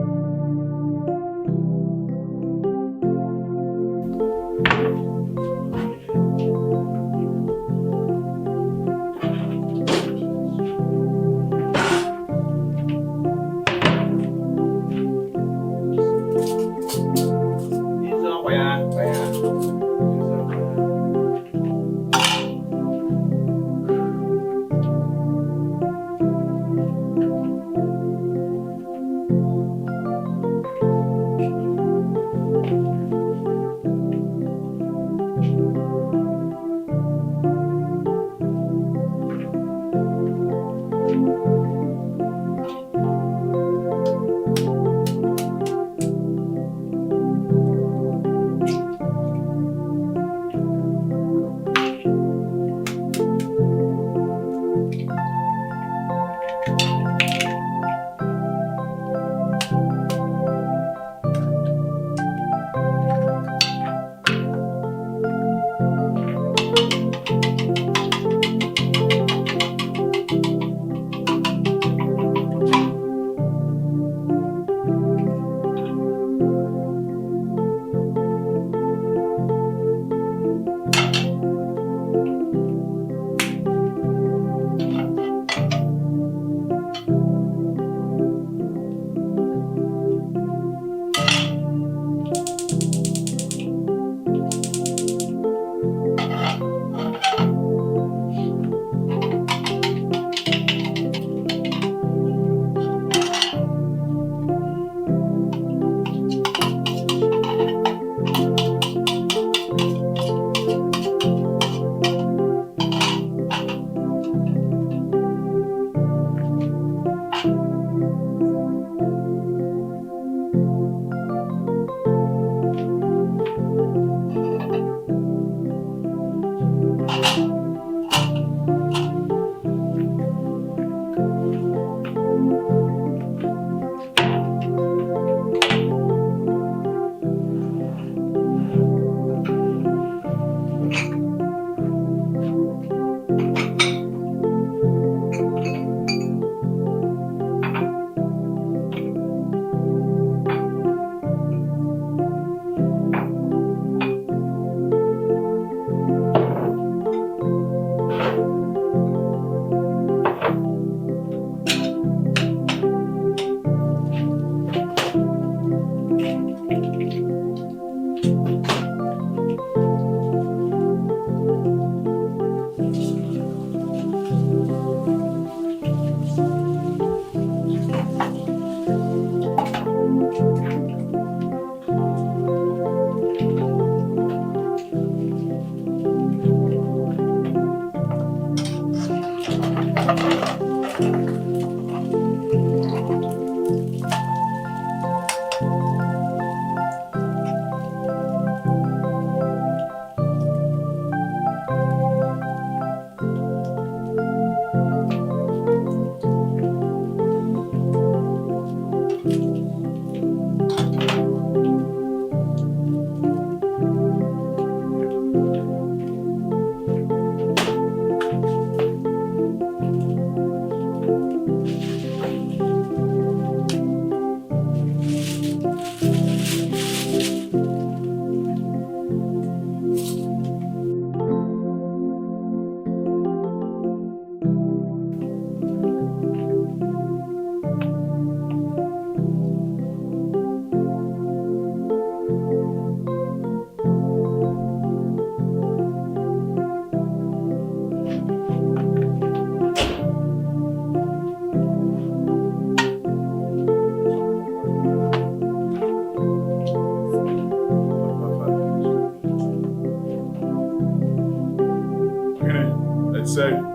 say,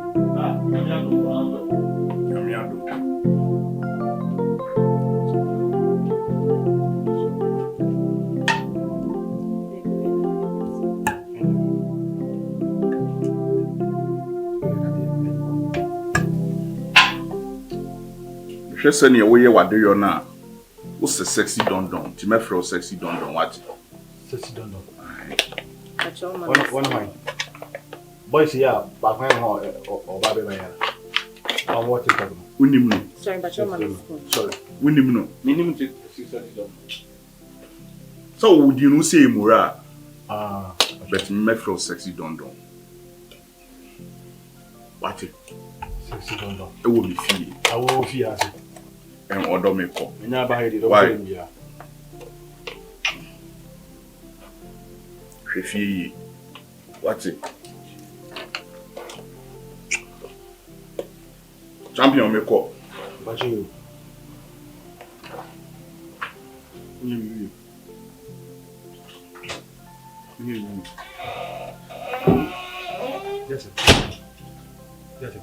hwɛ sɛnea woyɛ wade yɔ no a wosɛ sexy dondon nti mɛfrɛ wo sexy dondon wate Sexy don't know. Catch your man. One of mine. Boys here, back when or Baby Mayana. I'm watching them. Unimno. Sorry, but your man is good. Sorry. Unimno. Minimum 630 dollars. So would you know say Mura? But But me feel sexy don't. What it? Sexy don't know. It will be fee. I will fear it. And order me call. Never heard it. Why? Yeah. Fee. What it? Champion me call. But you. Yes, sir. Yes, sir.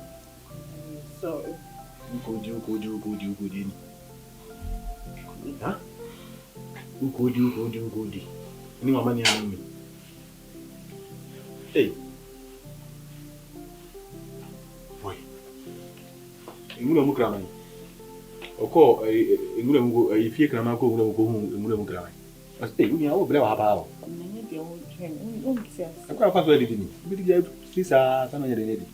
Sorry. Who huh? Who could you? Any more money on me? Hey. Boy. Inguna mukramai. Oko inguna mugo ifie krama ko inguna mukramai. Mas hey, uni awo bele wa ba. Nanya dia o chen. O nsia. Akwa fa so edidi ni. Bidi ga sisa sana nyere nedi.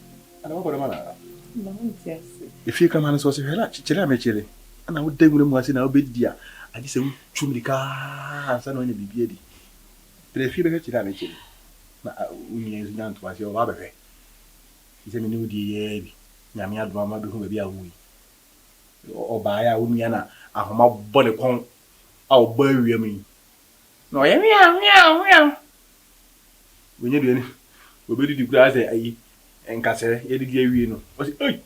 Ana ko mana. Na nsia. Ifie krama na so se hela chele amechele. Ana wo dengure mu ase na obedi a. Adi se chumrika sana onye bibie di. Prefi be chele amechele. Na uni enzu nyanto ase o ba befe. Ise mi ni udi ye bi. Nyame adoma ma be hu be a wuyi. Oba ya unu ya na ahoma bole kon a oba wiam yi. No ye mia. Wenye duani. Obedi di kura ase ayi enkasere ye di awie no. O si oi.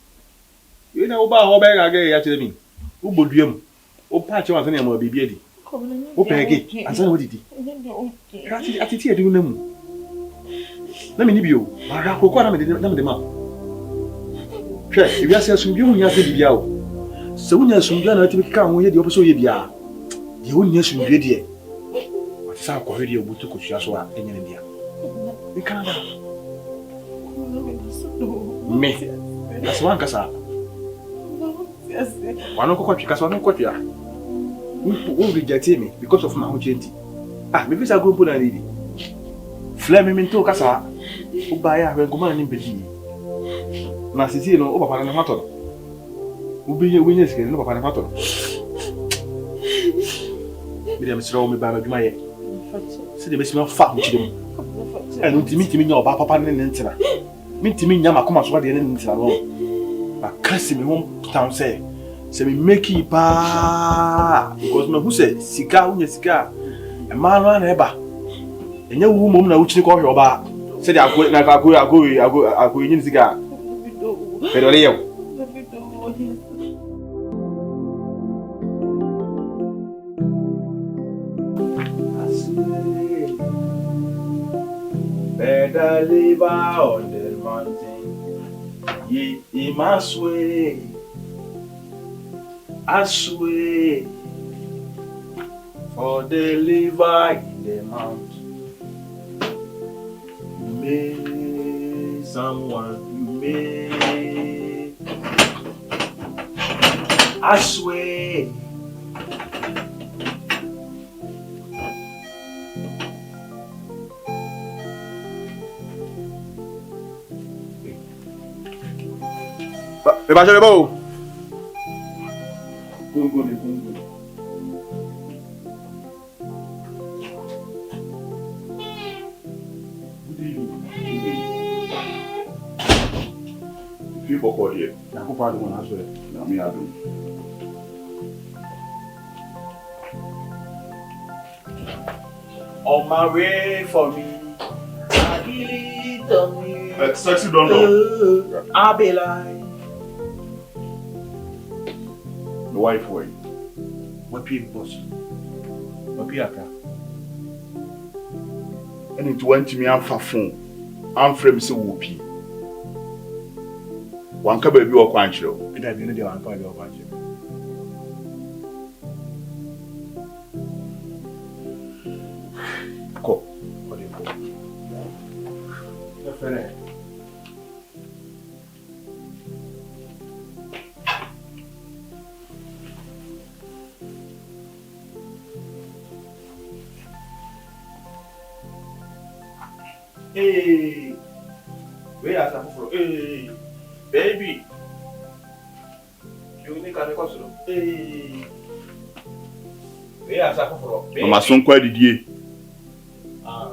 Ye na oba ho ba ga ya chere mi. U boduam. O pa che wanse na mo bibia di. O pege ansa na odidi. Atiti edu na mu. Na me ni bio. Ba ra kokko na me de ma. Hwe, ebi ase asumbi hu nya se bibia o. Se wu nya asumbi na ati ka ho ye de opo so ye bia. De wu nya asumbi de. Wati sa ko hwede obutu ko tua so a enyene bia. E kan ba. Me. Aswan kasa. Wano ko kwatwi kasa wano kwatwi a. Who reject me because of my own change. Me visa group na ni. Flame me to kasa. U ba ya hwe ngoma ni bedi. Na sisi no o papa na mato. Ubiye winye sikere no papa na mato. Bidi am sira o me ba ma dwuma ye. Se de be sima fa ho chidem. Enu timi nya oba papa ne ntina. Mi timi nya makoma so de ne ntina no. Ba kasi me hom town say. Se me make it pa because me who say sika unya sika. E ma no na eba. Enya wu mom na uchi ko hwe oba. Se de akọ na akọ yin sika. Pero leo. Better live on the mountain. Ye must way. I swear. For the liver in the mountain. You made someone. You made. I swear. Beba jole bo. Gungo. People call here. Na ko pa do na so. Na me ado. On my way for me, I really don't need. Sexy don't know. I'll be like. The wife way. What people boss. What people aka. And it went to me am fa phone. Am frame say wopi. Wan ka ba bi o kwan kire o. E da bi no de wan ka bi o kwan kire. Ko. What do you fere. Hey, where are some? Hey, baby. You need to go. Hey, where are some? Mama son kwa didie. Ah.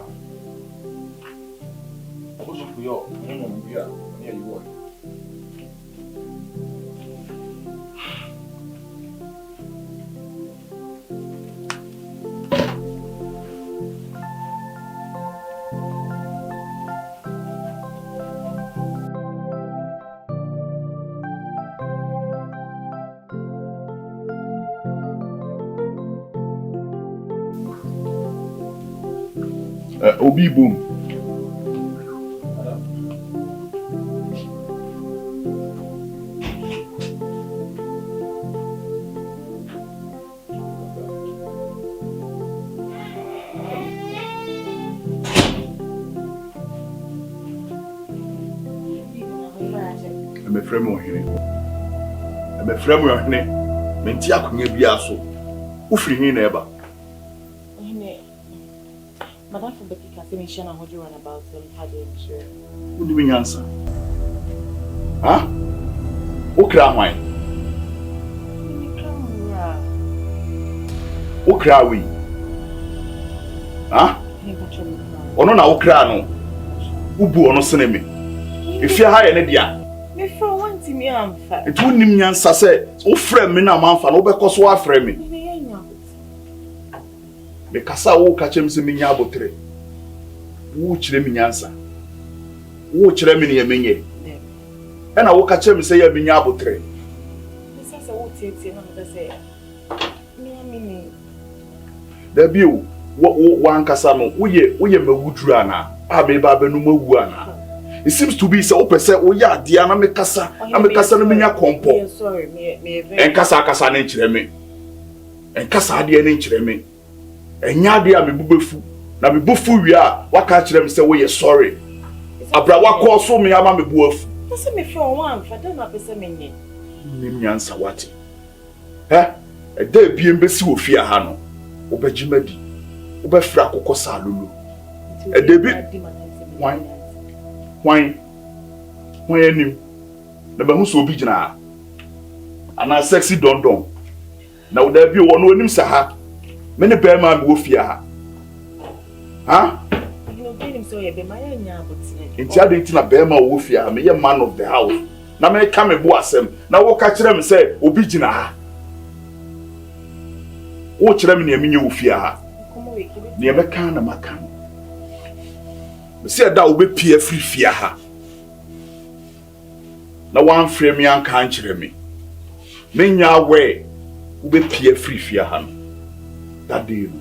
Obusu kuyo, nyo mbia, ni ayiwo. Obi boom. I'm a friend of him. I'm a friend of him. Mentia kunya biaso. Ufri hin eba. Madam for Becky can say me share and run about how they share. Who do we answer? Huh? Okra wine. Okra we. Huh? Ono na okra no. Ubu ono sene me. Efia ha ye ne dia. Me fro want me amfa. Etu nim nyansa se wo frɛ me na manfa no wobɛkɔ so afrɛ me. Me kasa wo ka chem se menya abotre. Wo kyerɛ me nyansa. Wo kyerɛ me ne yemenye. Ɛna wo ka chem se ya menya abotre. Me sase wo tietie na me say. Me amini. Da bio wo ankasa no woye mawuduru ana. A me ba benu mawu ana. It seems to be so opese wo ya ade ana me kasa. Na me kasa no menya kompo. Sorry, me Enkasa kasa na nkyerɛ me. Enkasa ade na nkyerɛ me. Enya de a me bubefu na me bufu wi a waka kire me say we ye sorry abra wakọ so me ama me buafu say me feel one for dem na pese me nye nim nyansa wate e da biem besi ofia ha no obegimadi obefra kokọ salulu e da bi wan enim na ba hu so obi gina ana sexy dondon na wo da bi wo no onim sa ha many bear man wo fia ha you know him so ye be my nya abotine inti ade nti na bear man wo fia me ye man of the house na me ka me bo asem na wo ka kire me say obi gina ha wo kire me ne me nye wo fia ha ne be kan na maka me say da wo be pie free fia ha na wan frame yan kan kire me nya we wo be pie free fia ha no that day no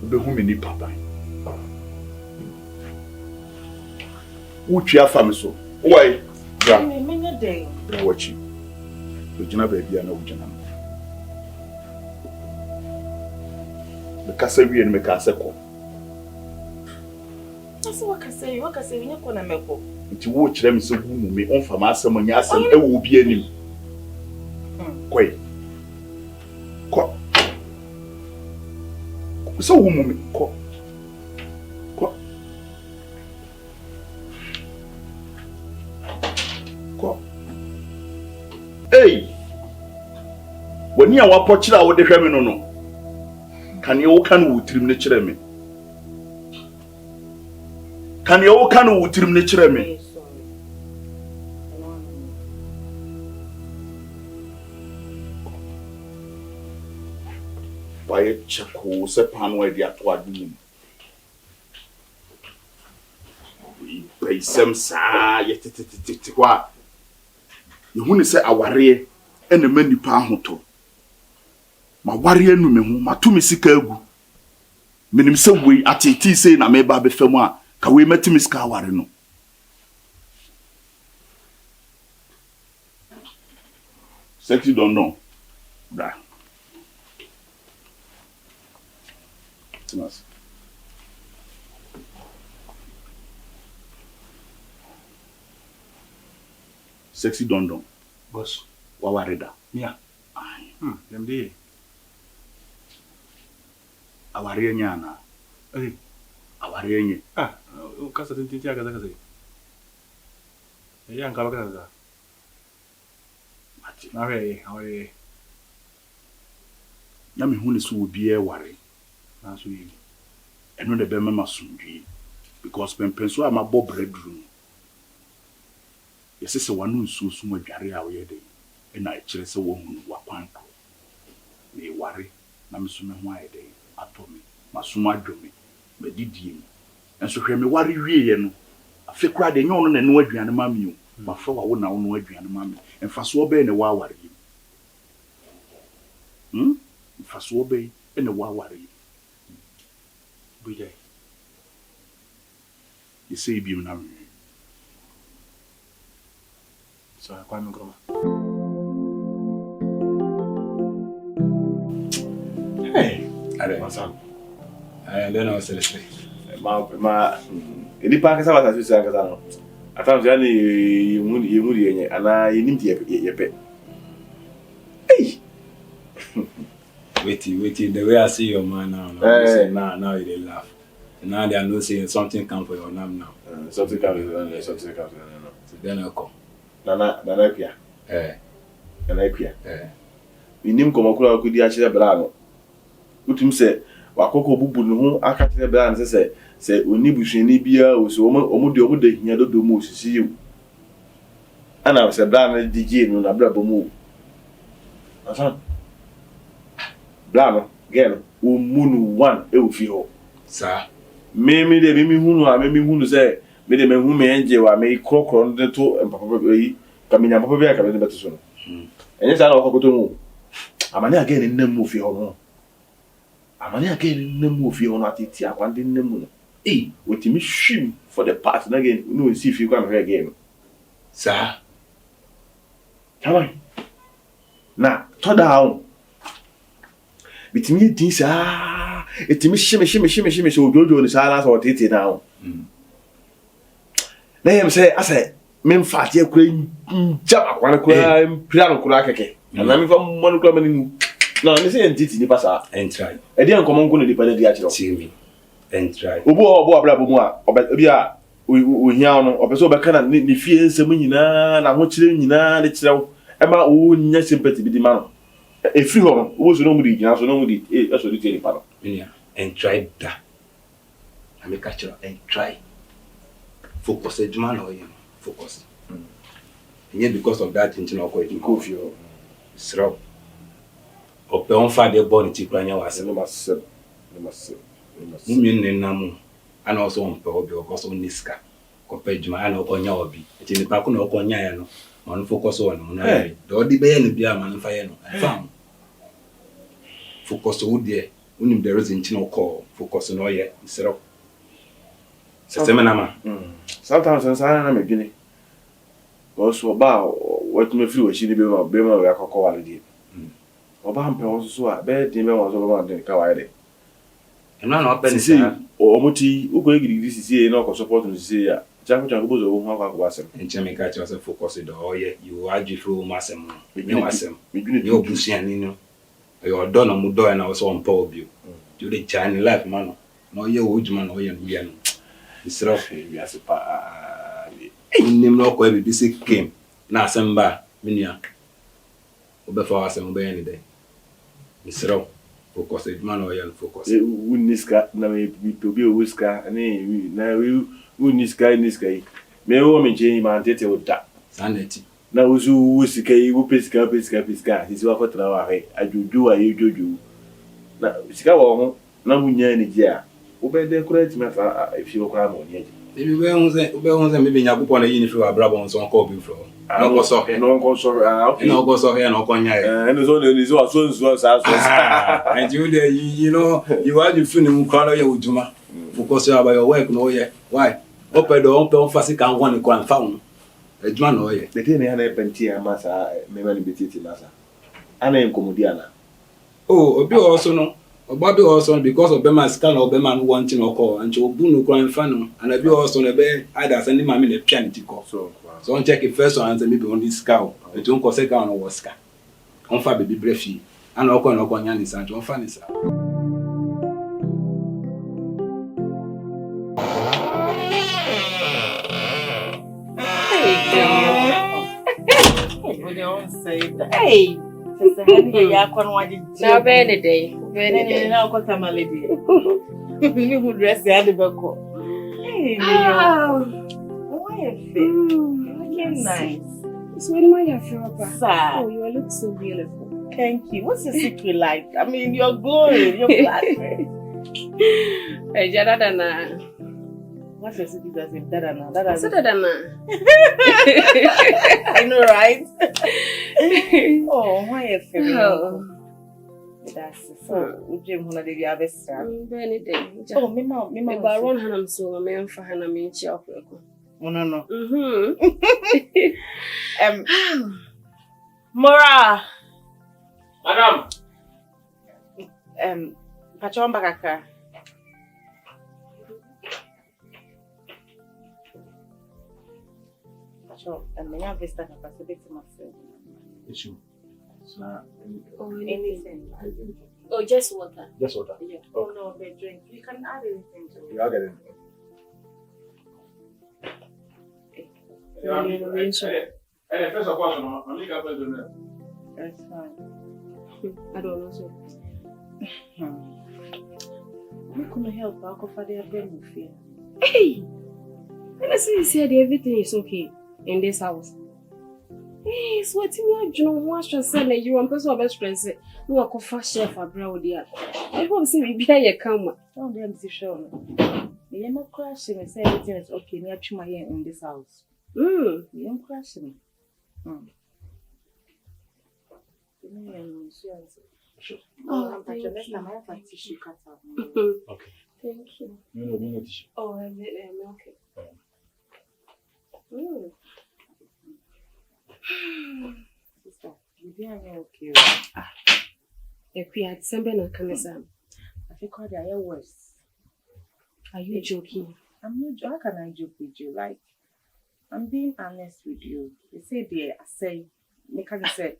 be hu me ni papa uchi afa me so why bra me menya day wachi ojina ba bia na ojina me kasa wie me kasa ko asa wakase nya ko na meko nti wo kire me so gu mu me onfa ma asem nya asem e wo bi anim koi so wo mumi ko hey wani a wapochira wo de hweme no kan ye wo kan wo tirim ne kire me kan ye wo kan wo tirim ne kire me waye chako se pano e dia to adum we sem sa ye titititi kwa ye hu ne se aware e na manipa ahoto ma ware anu me hu matumi sika agu menim se we atiti se na me ba be fam a ka we matimi sika aware no sexy don't know da Mas. Sexy dondon. Boss. Wawareda. Yeah. Them day. Aware nyana. Okay. aware enye Kasa tinti aga kasa. Ya ngaba kasa. mate Na we, aware na me hu ne so obi e ware na so yi. eno de be mama sundwi because penso ama bo breadroom yesi se wanu nsuo so adware a wo ye de na kire se wo hu wakwanto me ware na me so me ho aye de atomi maso adwome me didie enso hwe me ware wie ye no afi kura de nyon no na no aduane ma me o ma fa wo na wo no aduane ma me emfa so obe ne wa ware yi emfa so obe ne wa ware yi Bujai. you say bi na me So kwa mi groma. Hey, are masa. then I was listening. Ma edi pa kasa wata sisi kasa no. Atan so ya ni yemuri yenye ana yenimti yepe. Hey. Wait, the way I see your man now, now you dey laugh. Now they are not saying something come for your name now. Something comes no. So then I come. Nana pia. Nana pia. Inim komakura akudi a chire bra no. Utum se wakoko bubu no ho aka chire bra no se oni buhwani bia o so omo de hia dodo mu osisi yu. Ana se bra no DJ no na bra bomu. Asan. Bra no girl o munu one e o fi ho. Sir. Me hunu se me de me hu me enje wa me krokro de to papa yi kaminya papa bia ka me de beto so no. Enye sa na okokoto mu. Amani again nnem mu fi ho no. Amani again nnem mu fi ho no atiti akwande nnem mu no. Wetimi hwim for the past na again no see fi kwa me again. Sir. Come on. Na to down. Bitimi din sa etimi shime ojojo ni sa na so tete now. Na yem say asa me mfati akura njama kwana kura plan kura keke. Na me fa mo kura mani na me say entity ni pasa. Entry. E dey nkomo nko no di pade di akiro. See me. Entry. Obo abra bomu a obi a ohia no opeso obeka na ni fie nsem nyina na ho kire nyina de kirew e ma o nya sympathy bi di ma no. E free ho wo so no mu di gina so no mu di e so di tell pa no. Yeah. And try that. I make a catch and try. Focus, man, or you focus. And yet, because of that, you know, you go for your strong. Or on Friday, born in Tiprania was no must. Mumin Namu, and also on Peobi or Cosso Niska. Compared to my own Yabi. It's in the Pacuno Conyano, on focus on the Odi Bay and man fire. Farm. Focus wood there. Unim there is no call focus on oye instead of sometimes na me dwene also ba what me free we shi ni be ma we akoko wale die oba mpe won so a be din be won so ba den ka wale na no open say omuti ugo egirigiri sisi na ko support no sisi ya changu bozo wo ha kwa asem enche me ka cha focus do oye you agi through masem me wasem you obusian ni no your don no mudo na so on power view you dey chine life man no ye ojuma no ye no no israf we as pa nim no ko be say came na asemba minia obefa asem be any day israf focus ejuma no ye focus uniska na me bi owiska ani na we uniska me wo me je ma tete oda sanity na uzu usika yi pesika sisi wa fotra wa he ajuju wa yejoju na sika wo ho na munya ni je a wo be de correct me fa if you kwa mo ni eje bibi be hunze me be nyakupo na yini fi wa brabo nso nko bi fro no go so he okay no go so he no ko nya e no so ni so sa and you there you know you are you feel ni kwa no ye ojuma focus about your work no ye why opedo on fasi kan won ko an fa won ejuma no ye the thing na penti amasa me mani betiti masa ana enkomodi ana obi also no obi also because of bema scan or bema wanting or call and obu no kwan fa no and obi also no be either send ma me le pian ti ko so on check it first one and maybe on this cow it won ko second on was scan on fa baby brefi and no nya ni san on fa ni sa don't say that. Hey! Just a honey, I can't want it. Now, very day. Very day. Now, got a malady. You would dress the other buckle. Hey, why a fit? Looking nice. So, when am I your father? Sir. Oh, you look so beautiful. Thank you. What's your secret like? I mean, you're glowing. You're black. Hey, Jadana. What's your secret as if Dadana? I know, right? Oh, why a fit? Oh. That's so. Would you want to be a best? Very day. Oh, me Baron Hanam so, a man for Hanam in Chiaco. No. Mora. Madam. Patron Bagaka. Patron, may I visit a possibility myself? Issue. Anything. Oh, just water. Just water. Yeah. Oh no, the drink. You can add anything to it. You are getting First of all, I'm That's fine. I don't know. So. We couldn't help our father bring fear. Hey! And I see you said everything is okay in this house. Hey, so what's in your journal? What's your son? You want person of best friends? No, I could fast chef for brown dear. I hope see me be here come. Don't be able to show me. You're not crashing and say everything is okay. Near to my in this house. You're not crashing. Oh, thank you. Next time I have a tissue cut out. Okay. Thank you. You know tissue. Oh, I'm okay. Sister, you are okay. If we had something on Canada, I think they are worse. Are you joking? I'm not. How can I joke with you? Like, I'm being honest with you. They say I say, make I say,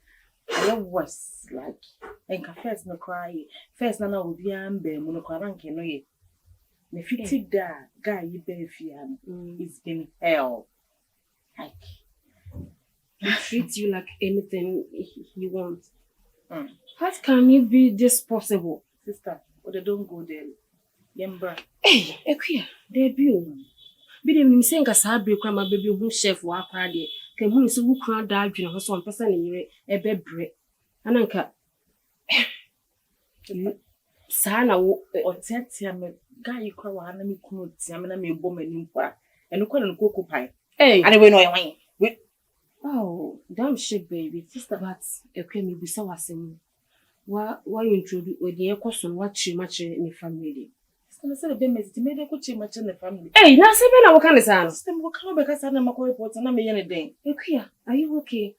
I am worse. Like, and first no cry. First no will be ambe. Mono kwaranke no ye. Me fiti da guy you be fiam. It's been hell. Like, he treats you like anything he wants. How can it be this possible? Sister, they don't go there. Yembra. Hey, Akua, there be. Be them saying as I break my baby who chef wa party. Can who is who crowd dad you know some person in a bed bread. And anka Sana or me guy you cry one and me could examine me woman in part and look on cocoa pie. Hey, and I went away. Oh, damn shit, baby. Sister, but Akua me be so awesome. Why you introduce with the question what she much in the family? I said a bit messy, made a good much in the family. Hey, now say, what kind of sound? System will come because I am a report and I'm a day. Akua, are you okay?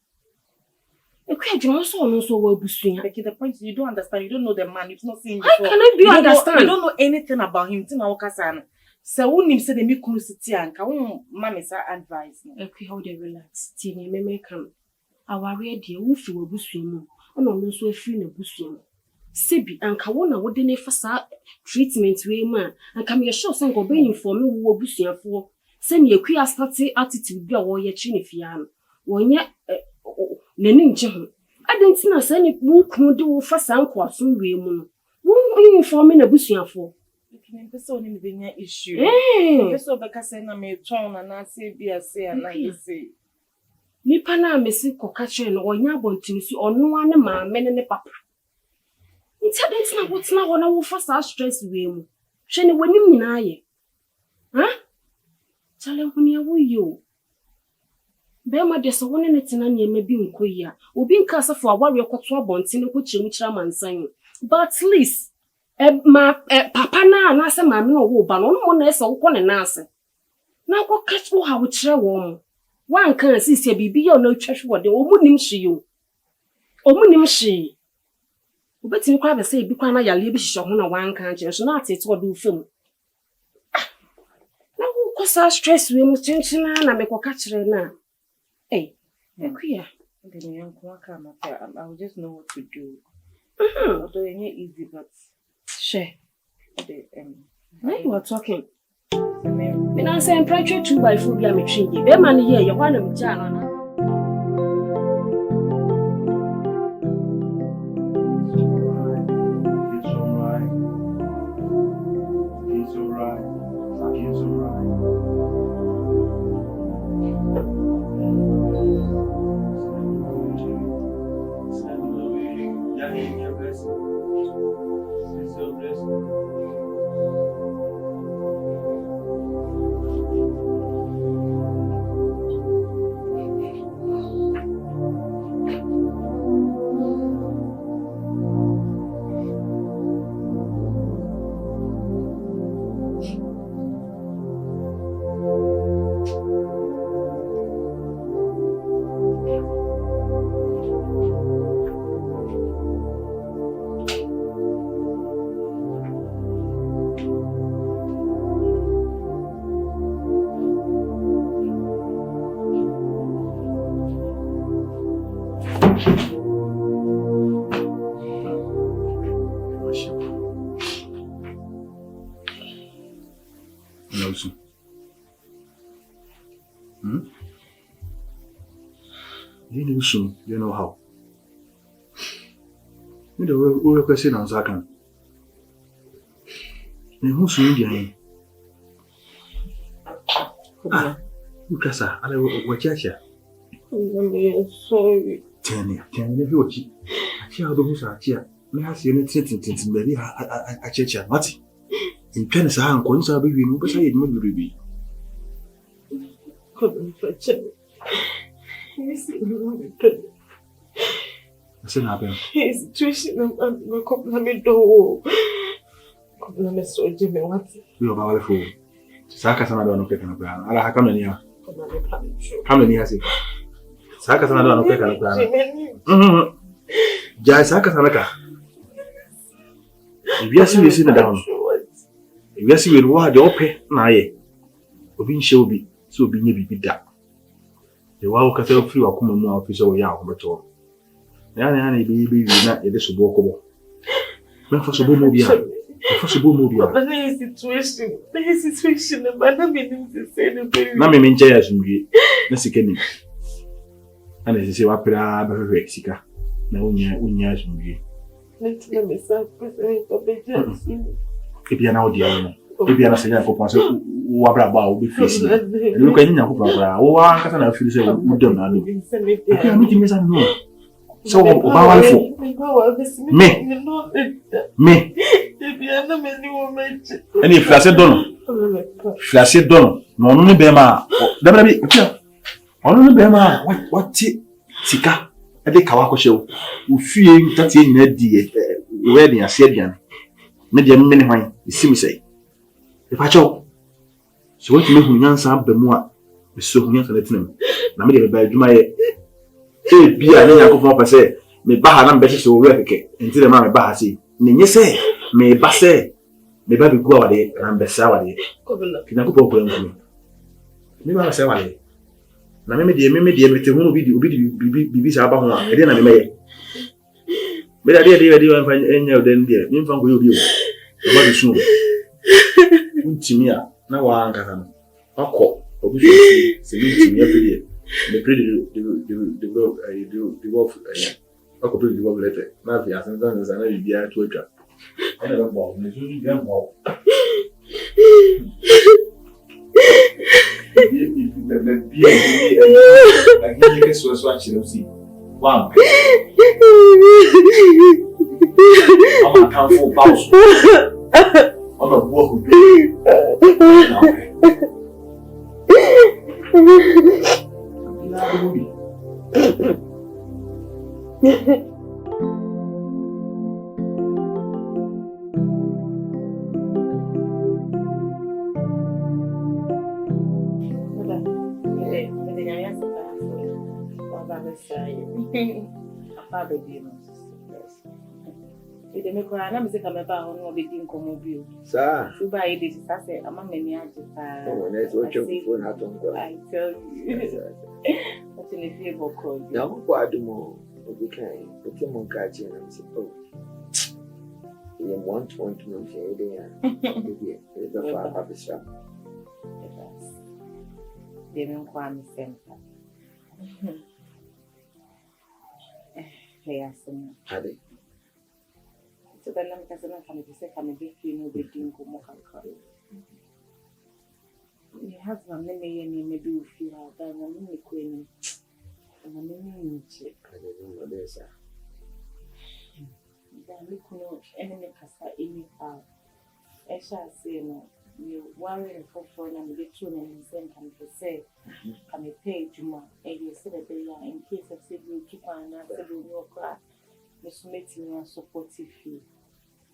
Akua, you also know so well, Bushing. Becky, the point is you don't understand, you don't know the man, you've not seen him before. How can I be understand? You don't know anything about him, Tina Okasan. So, when you say the Miku City and can mamma's advice? Akua, how they relax, Tina, may come. Our radio, who feel Bushing. No so free na busuam sebi anka wona wo de ne fasa treatment we ma anka me sure say go be inform wo busuafo se ne Akua start attitude bi a wo ye chi ne fia no wonye nani nche ho adentina se ne wo kunu de wo fasa anko aso we mu no wo inform na busuafo ikine pese oni me benya issue pese obeka se na me ton na se bi ase na yesi nipa na amesi koka chere no onya abontini si ono ane maame ne papa incident na wotna wona wo fasa stress we mu hwe ne wanim nyina ye chale huni awo yo be ma de so wona ne tena ne ma bi nkoyi a obi nka asafo aware kwoto abontini ko chemu kira mansan but at least papa na ase maame no wo ba no no na ese wo ko ne na ase na ko catch wo ha wo kire wo one can see bibi yo no twehwe de omunim hye yo omunim hye obetimi kwa be say bi kwa na yale bi hye ho na one can kire so na atete wo do fam na wo ko sa stress we mu chinchina na me ko ka kire na Akua de me yanko aka ma I will just know what to do although it ain't easy but share now you are talking me na say pressure 2 by 4 be am tree be man here you want am jana na Nelson. You know how. You know, we're question on Zakan. Who's Indian? Ukasa, ale wachacha. I'm sorry. Tani vyochi. Achia odomusa achia. Me hasi ene tintin baby achecha. Mati. Impene sa han ko nsa baby no besa yedimo bibi. Confrontations. Yes, situation I'm compliment do. Compliment so Jimmy what? We are powerful. Saka sana do no peka na plan. Ala hakama ni ha. Kama ni hasi. Saka sana do no peka na plan. Ja saka sana ka. Ibiasi we si na down. Ibiasi we wa de ope na ye. Obi nche obi, so obi nye bibi da. The wow kasa free wa kuma mu office o ya akobeto. Na ibi na e de sobo okobo. Me fa sobo mo bia. Me sobo mo bia. But the situation but na me nim se say no baby. Na me nche ya sumbi. Na sikeni. Ana se wa pra ba fe sika. Na unya sumbi. Let me say present to be just. E bia na odi ano. E bia na se ya ko ponse wa bra ba o be face. E lo kan nya ko bra. O wa kasa na feel say u dem na no. E ka mi ti me sa no. So Obawanfo. Me. Any flashe dono. No no be ma. Dabra bi. Ono be ma. What sika. E de kawa ko shew. U fie ntati nyina die. We de ase aduane. Me de me ne hwan. Isi mi sei. E pa cho. So what me hu nyansa ba mu a. Me so hu nyansa na tinam. Na me de ba adwuma ye. Bia ne yakofo pese me ba ha na mbese so we keke enti de ma me ba ha si ne nye se me ba bi gua wade na mbese wade kina ko po nku me ba se wade na me de me te hu bi sa ba ho a e de na me meye me da de wa fa enya de ndie me fa ngo yo bi o ba de su untimia na wa anga kan akọ obi se untimia pe the wolf I could the wolf letter. Now, the assistant is another idea to a trap. I never bought me. You get more. I guess was watching see. One. I'm a council house. I'm a wolf. Ide me kwa na mse kama ba hono obedi nkomo bio. Sa. Suba ide sase ama meni aje pa. Oh, na so che phone hato ngo. I tell you. What in the favor call. Na ko adumo obi kan. Oti mo ka je na mse oh. Ye want no je ide ya. Ide e da fa pa bisa. Ide me kwa mi senta. Yasin. Ade. So then I'm going to say, I'm a big female, big dingo, mocha. Your husband may do feel that I'm in the queen. And I'm in the I don't know this. Then we could enemy casta any power. I shall say, no, you worry for and get through and send come to say, come a pay to my and you said that they are in case of civil keep on and your crack. Miss meeting and supportive fee.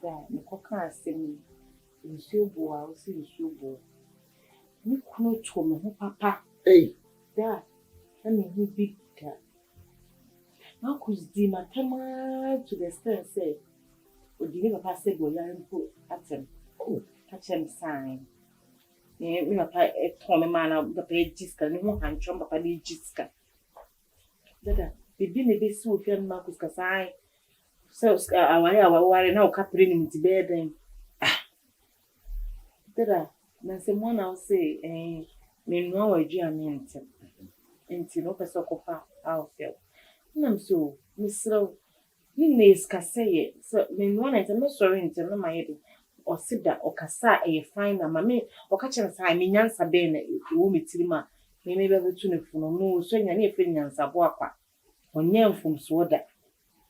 That the cocker sing in Serwaa, I will see in Serwaa. You couldn't tell me, papa. Hey, that, I mean, who big that. Now, could the matama to the stand say, would you never pass a boy and put at him? Oh, catch him sign. Me, a Tommy man of the pay Jiska, no more hand chum, but I need Jiska. That bibi ne besi wo fia no Marcus kasai so aware na o kapre ni mti beden dada na se mo na o say me no wa aduane enti no pese kofa how feel na so misro ni nes kaseye so me no na enti me sorry enti no mayede o sida o kasa fine na mame o ka chen sai me nyansa be na wo metirima me be betu ne funo no so nya na efe nyansa bo akwa onye mfumso da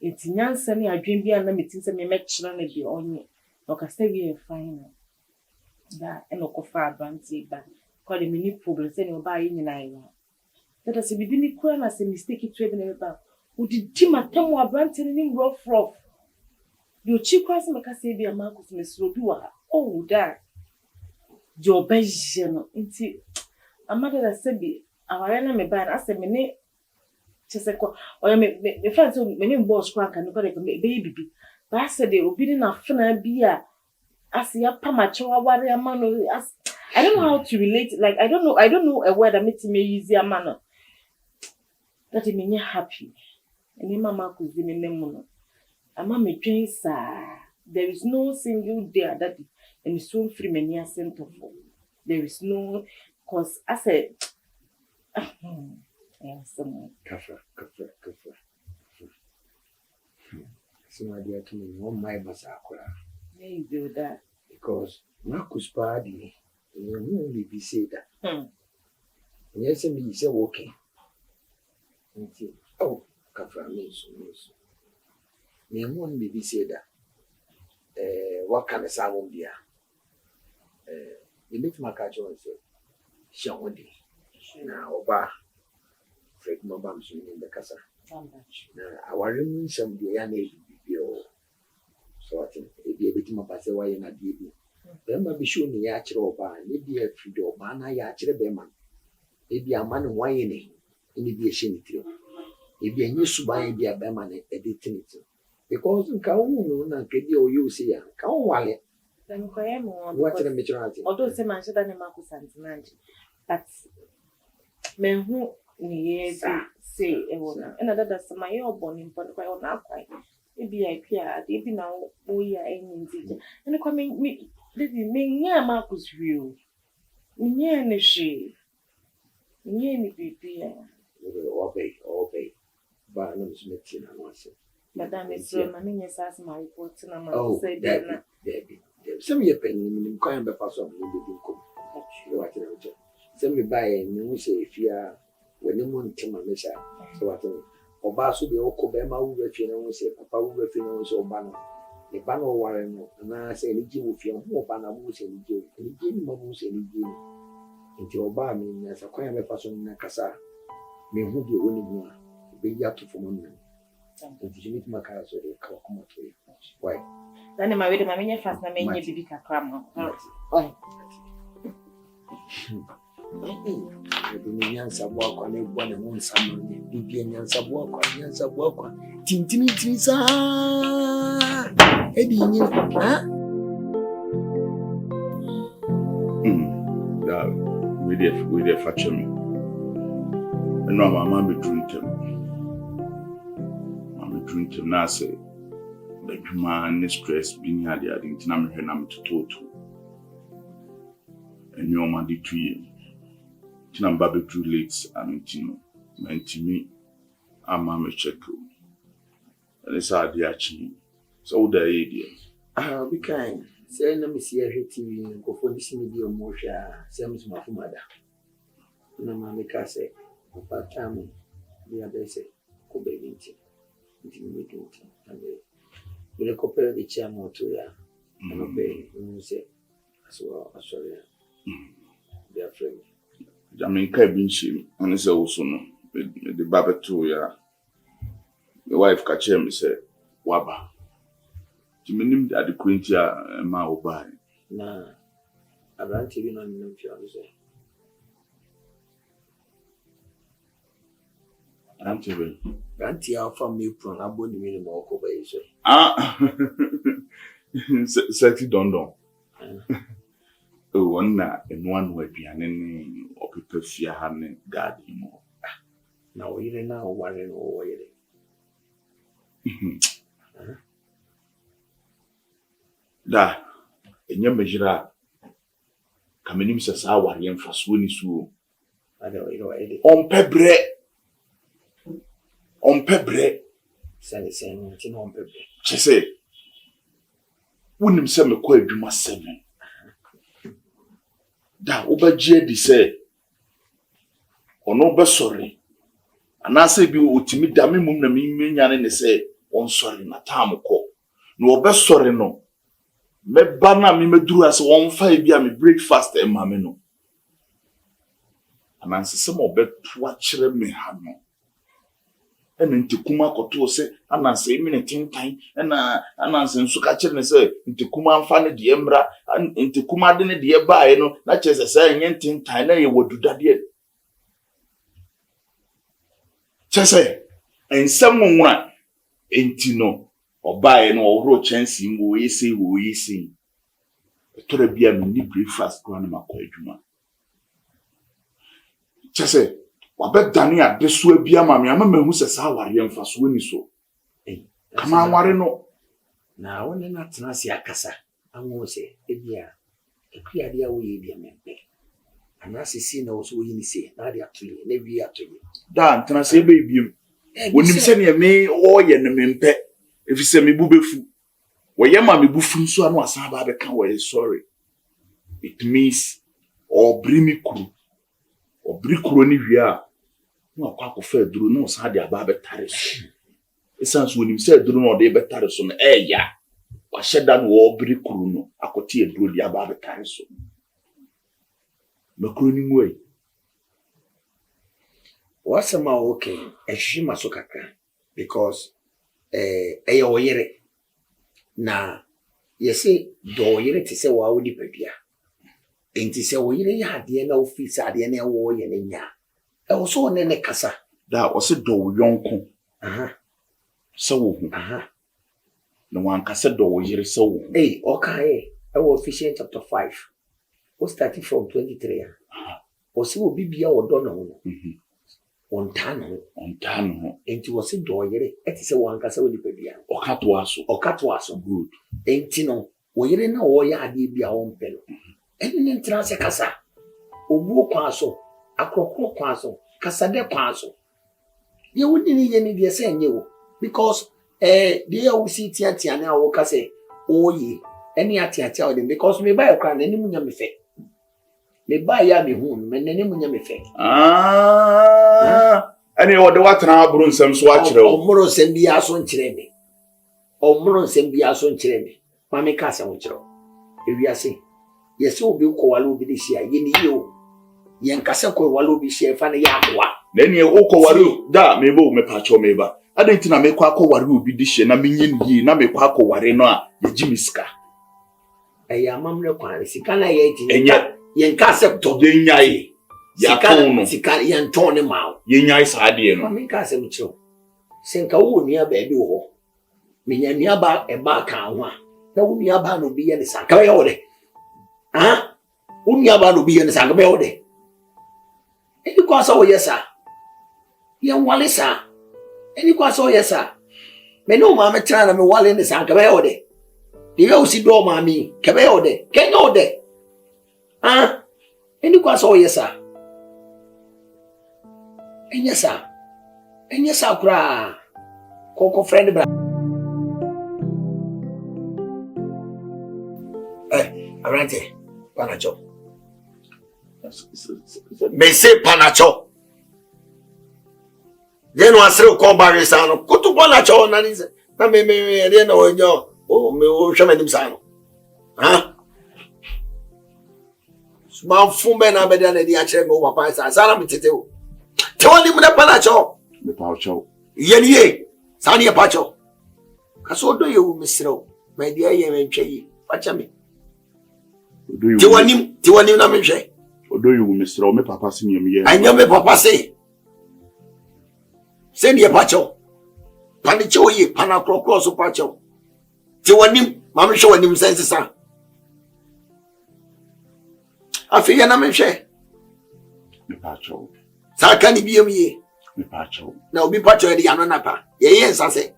enti nyansa ni adwen bia na metin se me mekira na bi onye o kasa wi fine da eno ko fa advantage ba ko le mini problem se ni oba yi nyina yi that se bibi ni kura na se mistake to be na ba udidi matam abrante ni rough yo chikwa se meka se bia Marcus mesro bi wa oh da jo beje no nti amada da se bi aware na me ba na se me ne chese ko oya me friend so me ni boss kwa kan ko de be bibi ba se de obi ni na fena bi a Asia pamacho ware amano as I don't know how to relate like I don't know a word that makes me easy amano that it me happy and mama could be me memono ama me twin sa there is no single day that and so free many center for there is no cause I said some Kafa. So my dear to me, one my masakura. you do that Because Marcus Party, you know, be said that. Yes, and me say walking. Oh, Kafa means so. Me won't be said that. What kind of sound be? You make my catch on say, Shawadi. Now, Oba, Fred Mobam soon in the Casa. Now, our room some be unable. So I think if you be my pass away and I did. Then be sure me yachro ba, maybe a free door, bana yachre beman. Maybe a man whining in the shinity. If you knew Subai be a beman editing it. Because in Kaunu, and Kedi or you see, Kaun Wale. then koyemo What's the majority? although say man should than Marcus and but men who ni say e wona and that my your born in point kwa na kwai e bi a dey bi na o ya enyi nti and kwa me nya Marcus real nya ne she nya ni bibia Obey. But no is meeting and what's it. madam is so man nya sas my report na Oh, say there be. Some year penny in coin be pass on the dinkum. You watch it. Some me buy and say if you are when you want to my mesa. So what Oba so be okobema wo refi na wo say papa wo refi na wo say oba no. The ban o ware no na say ni ji wo fi ho oba na wo say ni ji ni mo wo say ni ji. Nti oba mi na sa kwan be pass on na kasa. Me hu de oni hu a be ya to fo mo no. Nti ji mit makara so de ka ko mo to yi. Why? then my way my nya fast na me nya bibi kakra mo oh Nyansa bwakwa ne bwana mu nsama ne bibia nyansa bwakwa tintini sa edi nyi ha da we dey fetch me no mama be drink na say the human stress being had the ntina me hwe na me tototo enyo ma di tue tina mba be too late and ntino mentimi ama me check and it's a dia chi so the idea be kind say na me see TV ko fo disi me bi o mo hwa say me ma fu mada na ma me ka say papa tam bi abe say ko be nti me do it and we ko pe di cha mo to ya no be you say so sorry their friend. I mean, Kabinchi, and it's also no, the Baba too, yeah. The wife catch him, say, Waba. To me, that the Quintia, ma obai. Nah, I ran TV on the fiance. Rantia from me from Abon minimum or Kobe. Ah, sexy don. One in one way, piano or people fear having garden more. Now, you know, one and over it. Da, enye mejira kamenim se sa aware mfaso ni suo. On pebre. Sane ti no on pebre. Chese. Wonim se me kwa adwuma 7. Da, obagie di se ono be sorry. Anase bi otimi da me mum na me nyane ne se on sorry na tam ko. No obe sorry no. Me bana me meduru ase won fa bi am breakfast e ma me no. Ananse se mo beto a kire me ha no. Ene ntikuma koto se ananse emi ne tintan ena ananse nso ka kire ne se ntikuma amfa ne de emra ntikuma de ne de baaye no na kire se enye tintan na ye wodudade. Chese ensem nwura enti no obaye no owro chance wo yesi etora bia me ni breakfast ko na makọ adwuma. Chese wabedane adeso bia ma me ama mahu se sa aware mfaso ni so kama aware no na woni na tena se akasa anwo se ebia ekuade a wo ye bia mempe anase si na wo so yi ni se na de atoye na wi atoye da ntena se ebe biem wonim se ne me wo ye ne mempe efise me bu befu wo ye ma me bu fu nso anu asan ba be kan wo sorry it means obrimi kuro ni hwia no akwa ko fa duro no san de aba be tare so esanso wonim se duro no de be tare so no ya wa sheda no obri kuro no akoti eduro de aba be tare so makuro ni ngwe wasama okay ehima so kakra because eya oyere na yesi do oyere ti se wa woni padua enti se oyere ya ade na office ade na wo ye nya e so ne kasa da o se do yonko so wo hu no wan kasa do oyere so wo okay e wo Ephesians chapter 5 we starting from 23 o se wo bibia odo na wo on tano enti wo se do oyere eti se wan kasa woni padua okato aso good enti no oyere na wo ya ade bia wo mpe no eni ntrase kasa obuo kwaso akrokro kwaso kasa de kwaso ye woni ni ye ni de se enye wo because de ya wo si tiatia na wo kase oyi eni atiatia o de because me buy kra na ni munya me fe me buy ya me hu me na ni munya me fe eni o de watena aburu nsem so akire o omuro nsem bia so nkire me ma me ka se wo kire ewiase yesi obi ko wale obi de hia ye ni yo ye nkase ko wale obi hia fa na ya Akua na ni o ko wale da mebo me pacho meba adenti na me kwa ko wale obi de hia na menye ni na me kwa ko wale no a ye jimiska ya mamle kwa sika na ye ti ye nkase to de nyai ya ton no sika ye nton ne ma ye nyai sa de no me ka se mcho senka wo ni aba bi wo menya ni aba e ba ka ho a na wo ni aba no bi ye ne sa ka ye wo de unya ba no bi ye ne sa be ode eni kwa so yesa ye wale sa eni kwa so yesa me no ma me tra na me wale ne sa be ode de yo si do ma mi ke be ode ke no ode eni kwa so yesa enyesa kura koko friend bra arante panacho me se panacho deno asre ko bare sano kutu panacho na ni na me de na onyo o me o hwema nim sano suma fumbe na be de na di a kire me o papa sa sana mitete o te woni mu na panacho me pacho ye sani e pacho kaso do ye wo misro me dia ye me ntwe pacha me ti wani na me hwe odo yu misra o me papa se nyem ye anya me papa se die pacho pani cho ye pana krokro so pacho ti wani ma me hwe wani sense sa afi ya na me hwe me pacho sa ka ni biem ye me pacho na obi pacho ye ya no na pa ye nsase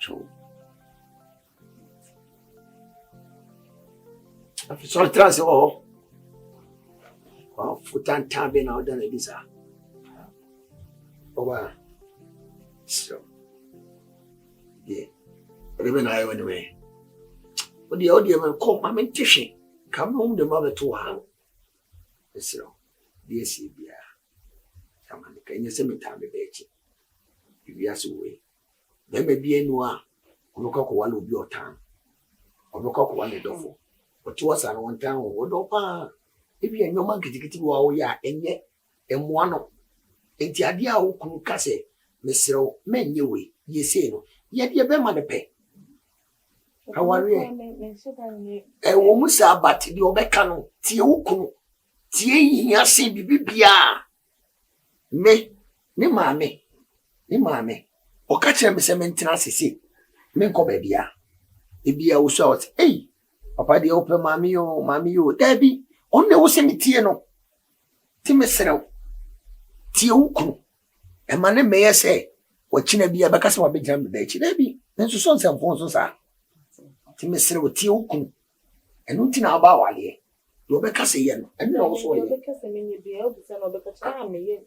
pacho. Afi so trans o. Futan tambe na oda na bisa. Oba. So. Yeah. Rebe na ayo anyway. Odi man come ma mentishin. Come home the mother to her. So. Yes, bia. Come on, can you send me time Becky? If you ask away. Then maybe anyone. Onokako wale obi otan. Onokako wale dofo. But was an one time odopa. If you no man kitikiti wa ya enye emwa no. Enti ade a wo kunu kase mesrew menye we yese no. Ye de be ma de pe. Aware. Wo musa abati de obeka no tie wo kunu. Tie yia se bibibia. Me ni maame. O ka kire me se mentina sisi. Me nko ba bia. Ebia wo so out. Hey, papa de ope maame yo. Dabi, onne wo se mitie no. Ti mesrew. Tie ukru. E ma ne meye se, wo kina bia beka se wa begina me da chi dabi. Nso so nsem so sa. Ti mesrew tie ukru. Enu ti na aba wale. Do beka se ye no. Enu wo so ye. Beka se menye bia, o bisa no beka cha me ye.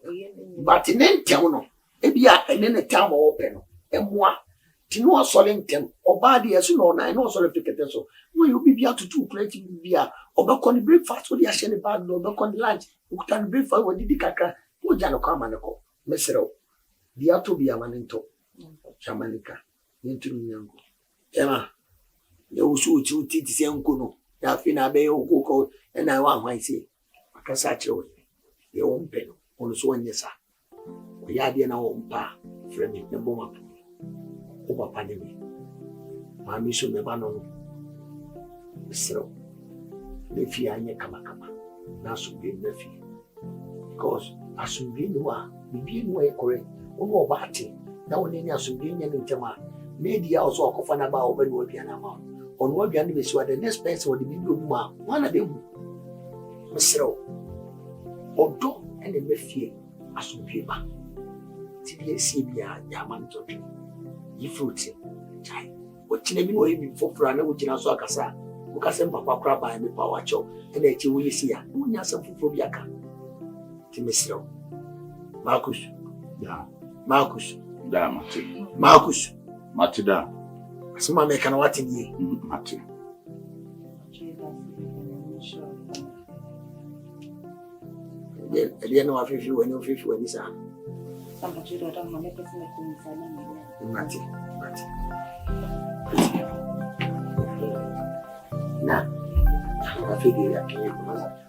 But ne ntew no. Ebia ene ne tam wo pe no. Emwa tinu asole ntem oba de yesu no na no asole fikete so mo yo bibia tutu plate bibia obekọ ni breakfast wo de ahye ne bag no obekọ ni lunch ukuta ni breakfast wo didi kakra wo ja no kwa maneko mesrew dia to bia manento chamanika yenturu nyango ema ya usu uti ti se nko no ya fi na be okoko na wa hwan se akasa kire ye wo mpe no ono so wanyesa o ya de na wo mpa frame ne bo ma o papa de mi mami so me ba no so le fi anye kama na so be me fi because asumbi no a bibi no e kore o no ba ate na woni ni asumbi nya ni ntema media also akofa na ba o ba ni odua na ma ono odua ni be so the next person o de bibi o ma wana be hu mesro odo ene me fi asumbi ba ti bi esi bia ya ma ntotwe yi fruit chai o chine bi no yi fofura na wo china so akasa wo kase mpapa kra ba me pa wacho ene echi wo yesi ya wo nya se foforo bi aka ti mesro Marcus da mate da asuma me kana wati ni mate ele no afifi wani sa mate na afifi ya kile kumaza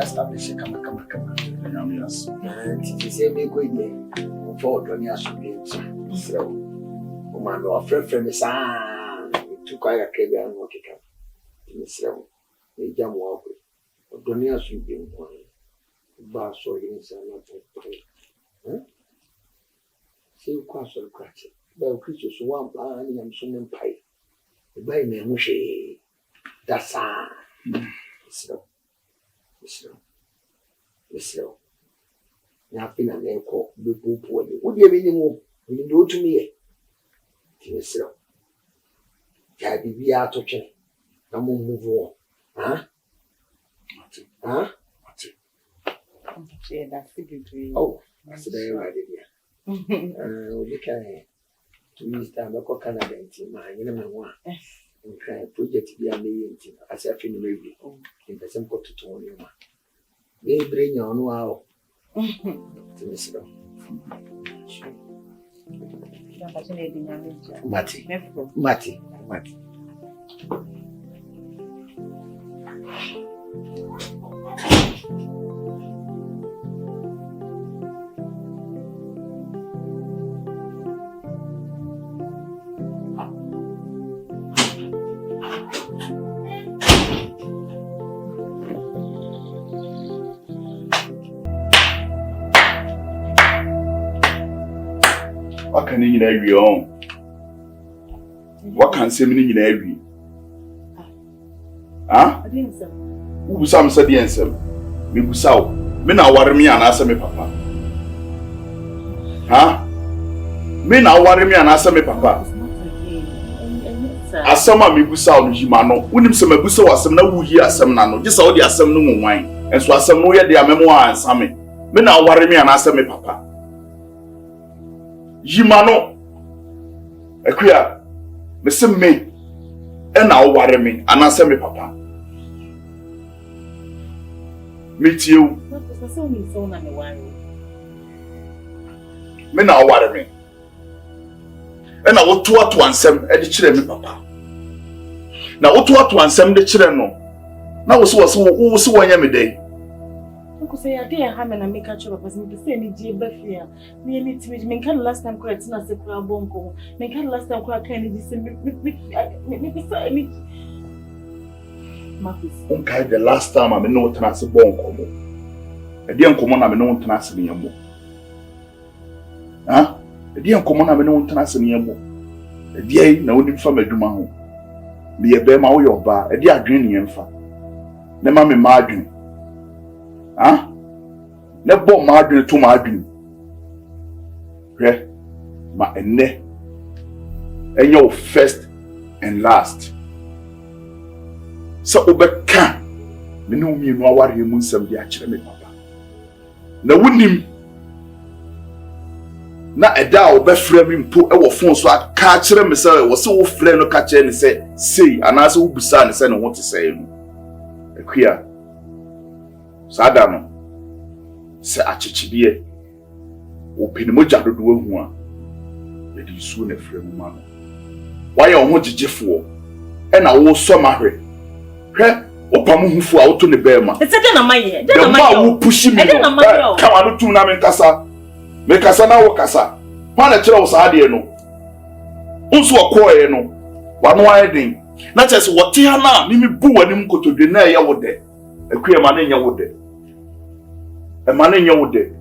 establish kama yes and say me go in for do ni aso so o ma no afrefre me sa tu kwa ya kebe an o keka ni so e jamu wa ko do ni aso bi nko ba so yin sa na to se kwa so kwache ba o kristo so wa ba ni am so me pai e ba ni mu she dasa so na pina na eko be popo ni wo de bi ni mo ni do tumi ye ti so ya bibia to twe na mo move on Yeah, that's the good way. oh that's the right idea we can to use time ko Canada nti ma nyina me ho a nka project bi a me nti as I feel maybe in the same to ni ma me bring your no ao to me so Mati waka ni nyina awie on waka nsem ni nyina awie ah ubusa msa de ensem me busa wo me na aware me anasa me papa ha me na aware me anasa me papa asama me busa wo jima no wonim se mabusa wo asem na wuhi asem na no gisa wo de asem no nwan enso asem no ye de amemo ansa me na aware me anasa me papa jima no Akua me se me na aware me anasa me papa Metiu. Me na aware me. E na woto ato ansem e de kire me papa. Na woto ato ansem de kire no. Na wo se wonya me dai. Unko say ya dey ha me na make catch papa me say ni die ba fia. Me ni timi me kan last time correct na se kura bonko. Me kan last time kura kan ni say me say ni Okay, the last time I know trans bonko. E dey nkomo na me no trans ne yamo. Ha? E dey nkomo na me no trans ne yamo. E dey na woni fa madwuma ho. Me ye be ma wo yoba, e dey adwen ne yemfa. Ne ma me ma adwen. Ha? Ne bo ma adwen to ma adwen. Hwe? Ma enne. Enyo first and last. So obeka me no mi no aware mu nsam de akire me papa na wonim na eda obefra mi mpo e wo fon so aka akire me se wo se wo frɛ no ka kire ne se sei anase wo busa ne se ne ho te sei no Akua sada no se achichibie wo penimo jadodo hu a me di su ne frɛ mu ma no wayɛ wo ho gigefo e na wo so mahwe hwe opamu hufu a woto ne bema ese de na maye wo pushi me kama no tum na me kasa na wo kasa pana kire wo sa de no unso okoe no wano ayedin na chese wote ha na mimi bu wani mkotodwe na ye wo de Akua ma na nya wo de e ma na nya wo de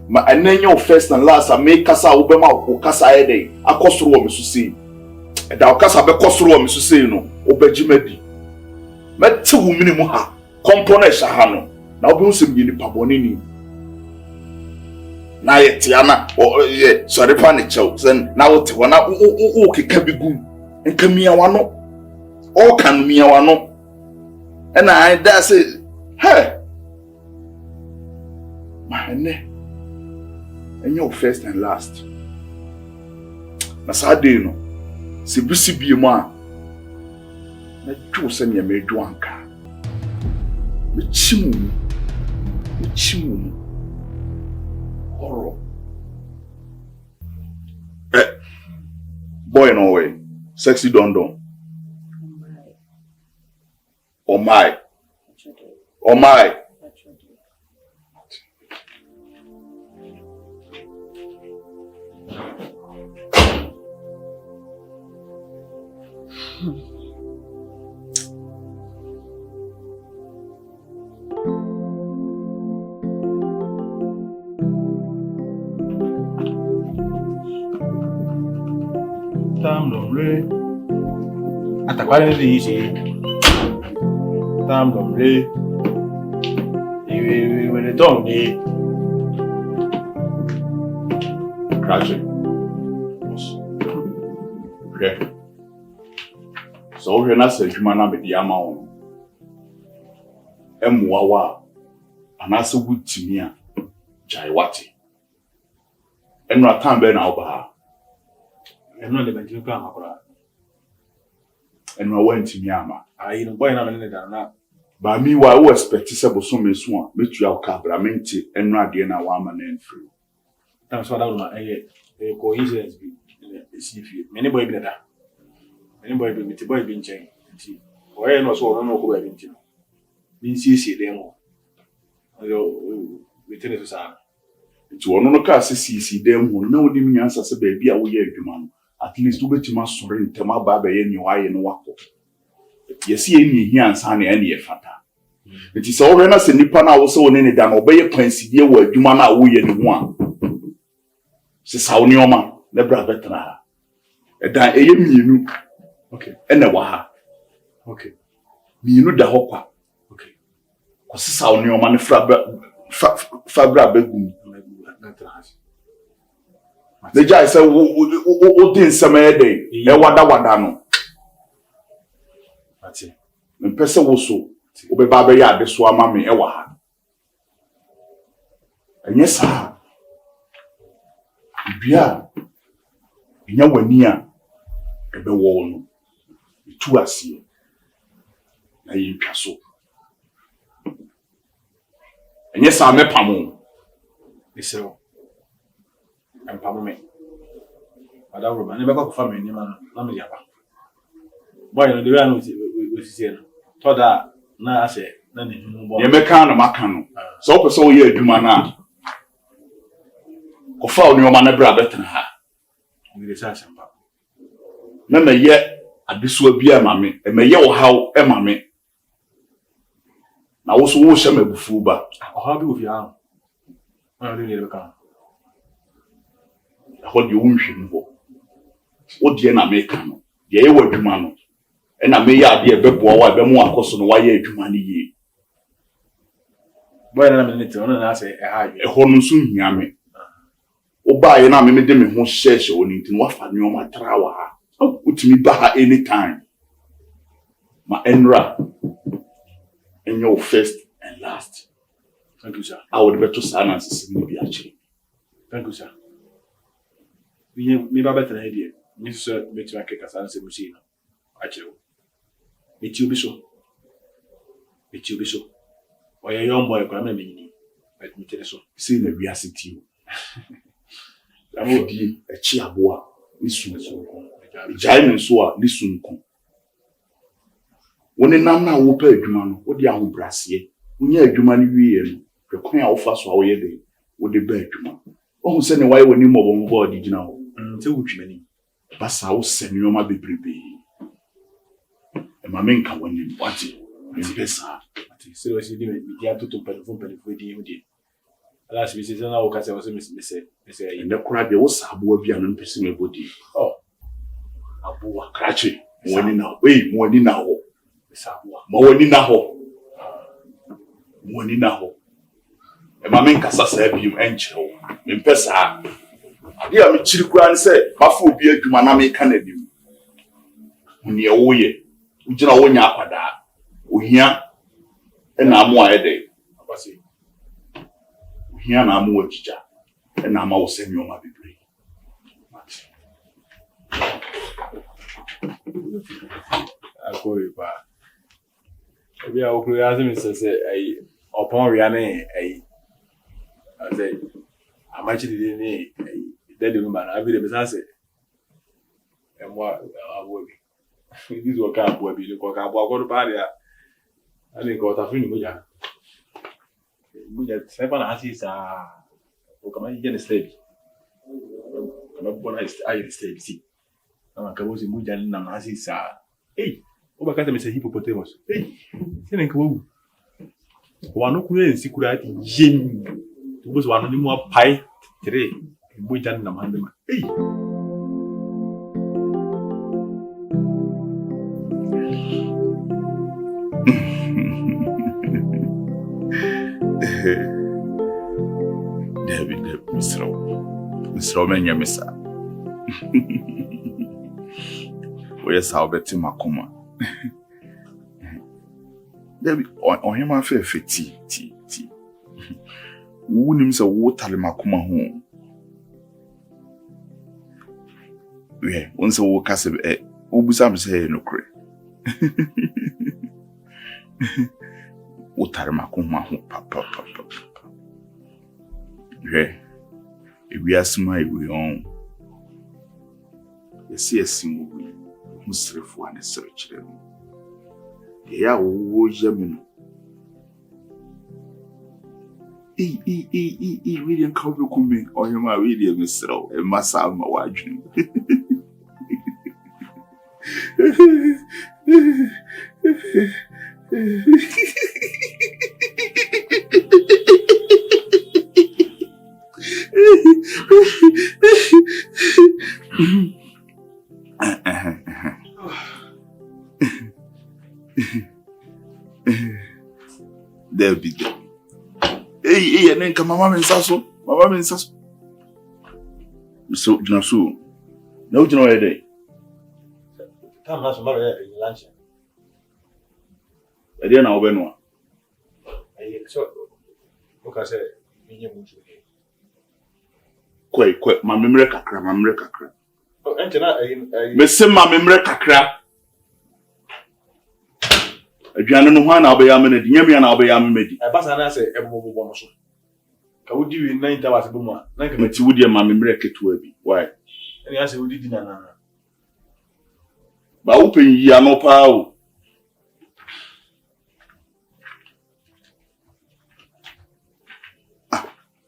ma ananya first and last make kasa wo bema wo kasa ayedin akosoro wo mesusi e da wo kasa be kosoro wo mesusi no obagimadi mete wo minimu ha komponent ha no na obi nsem yini pabone ni na yetiana o ye sorry pa ne chew sen na wote wona o keka bigu nkamia wano o kan mia wano and I da say hey mahane enyo first and last na sade no se bisi bi mu a na twu se ne me du anka me chimu horror boy no way sexy don oh my Tam nombre. Atakwale ni dice. Tam nombre. Y me retorne. Grazie. Okay. So we na se dwuma na me di ama won. Emwawa anase wutimi a jai wate. Enra tambe na oba. Eno le bantu ka makora. Enra wantimi ama. Ayi no boy na me ne da na. Ba mi wa wo expect se bo so mesu a metu ya ka bramenti enra de na wa ma na enfri. Tam so da ma coincidence bi si fi. Many boy bi da. Many boy bi meti boy bi nchen. Nti oye no so no ko ba bi nti. Bi nsi dem o. Ayo we tene so sa. Nti wono no ka se dem ho na wodi nyansa se ba bi a wo ye adwuma no. At least ubetima sori ntema ba ba ye ni waye no wako. Yesi eni hi ansa na eni efata. Nti se wo na se nipa na wo se wo ne da no obeye pansidie wo adwuma na wo ye ne ho a. Se sa woni oma na bra betena ha edan eye mienu Okay. ene wa ha Okay. mienu da hɔ kwa Okay. ko sisa oni o ma ne fa bra begum Na trans. the guy say o din sema dey e wada no Ati. mpese wo so wo be ba be ya de so ama me e wa ha enye sa bia nya wani a ebe wo no tu asie na yintwa so enye sa me pamo Isero. Empamo me. Ada Roma, ne baka ko family ni ma na me yaba. Boy no de we anu we sisi no. Toda na ase na ne hunu bo. ye me kan na maka no so wo pese wo ye adwuma na ko fa oni o ma na bra betena ha We dey say samba. na me ye adesuwa bia ma me e me ye wo haw e ma me na wo so wo hye mabufu ba O ha bi wo fi ha. Na de ne baka. ho de wo nhwe mbo wo de na me ka no ye ye wadwuma no e na me ya de e beboa wa be mu akoso no wa ye adwuma ni ye Boy na me ne te ona na ase e ha e ho no nso hia me wo ba ye na me de me ho hyehye woni ntin wa fa nyo ma tra wa ha utimi ba ha anytime ma enra in your first and last. Thank you, sir. I would better silence be actually. Thank you, sir. Me ba better idea. Me so better make a silence machine. Actually. It you be so. Why a young boy come me. Let me tell you so. See the reality. I would be a chiaboa. Listen so. Giant so listen. When a nana will pay Jumano, what the young brassier, when you're Jumani, the queen of us away day with the bed Juma. Oh, send away when you move on board, did you know? Tell which many. That's how send your mother baby. And my men can win him, what it is. Seriously, you have to telephone with you. Last visit, and I will catch us, Miss. In the crowd, there was a boy be an unperceivable body. Oh, a boy, cratchy, morning now, wait, morning now. Morning now. Morning now. And my men cast a you and chill. In Pesa. Dear me, Chilquan said, Bafu be a Jumanami Canady. When you're away, we don't know when you're up. We hear and I'm more a day. Here na mu wajicha and na ma wo send your ma bebre Akua ba ebi a okuru ya me say ai opon ria na ai say amachi de ni ai daddy no ba na abi de be say emwa abo bi this work abo bi ko ka abo akodo pa dia ani ko ta fini muja sai bana hasi sa o kama yeye ne steady kama bona ai steady si kama kabo si muja na hasi sa o ba kata me se hippopotamus sene nko wo no kuru en sikura ati yen to bo so wano ni mo pai tere muja na mande ma David Mr. Omenya Misa. We saw Betty Makoma. David on him affair tea. Wouldn't say water Makoma home. We once a walk as a Ubusam say no cray. Water Makoma home, papa. If we are smile, we own. You see a single who's for the search them. They are all German. William Cowboy coming or you my William Mr. and Massa my wife. There be there. Hey, and then come mama and sasso. Mama and sasso. So, Jinasu. No, you know a day. Come last tomorrow in lunch. I didn't know when one. So, look, I said, Quite, my memory kakra. Oh, and tonight, Miss my memory kakra. If you are no one, I'll be a minute. Yemi and I'll be a minute. I pass and I say, a mobile woman. I would give you 9 hours a woman. Like But you would hear my memory to be. Why? And I say, we did dinner. But open ye are no power.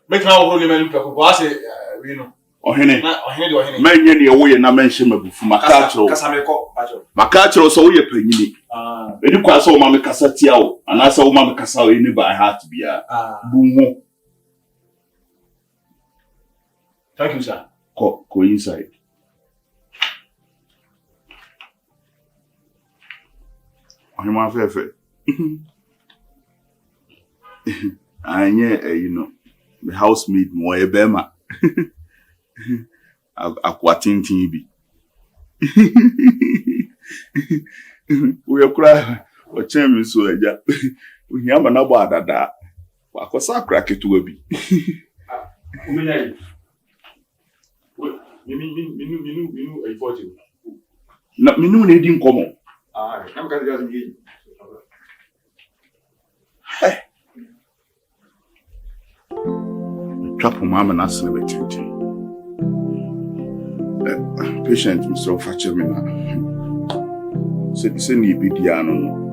Make now holy man, I say, you know. Or Henny. Or Men any away and I mention my boof. My catcher so we are penny. Any quite so Mamma Cassatiao, and I saw Mamma Cassao in by heart to be a boom. Thank you, sir. Go inside. I'm my fair. I you know, the housemaid more a bema. Akua tintin bi. We are crying. O chemi so eja. We hear na bo adada. Wa kosa crack to abi. Umenya. Minu e fortune. Na minu na edi nkomo. I'm going to get Hey. Trap mama na sene be chinchi. Patient Mr. Fachemina. Say ni bi dia no.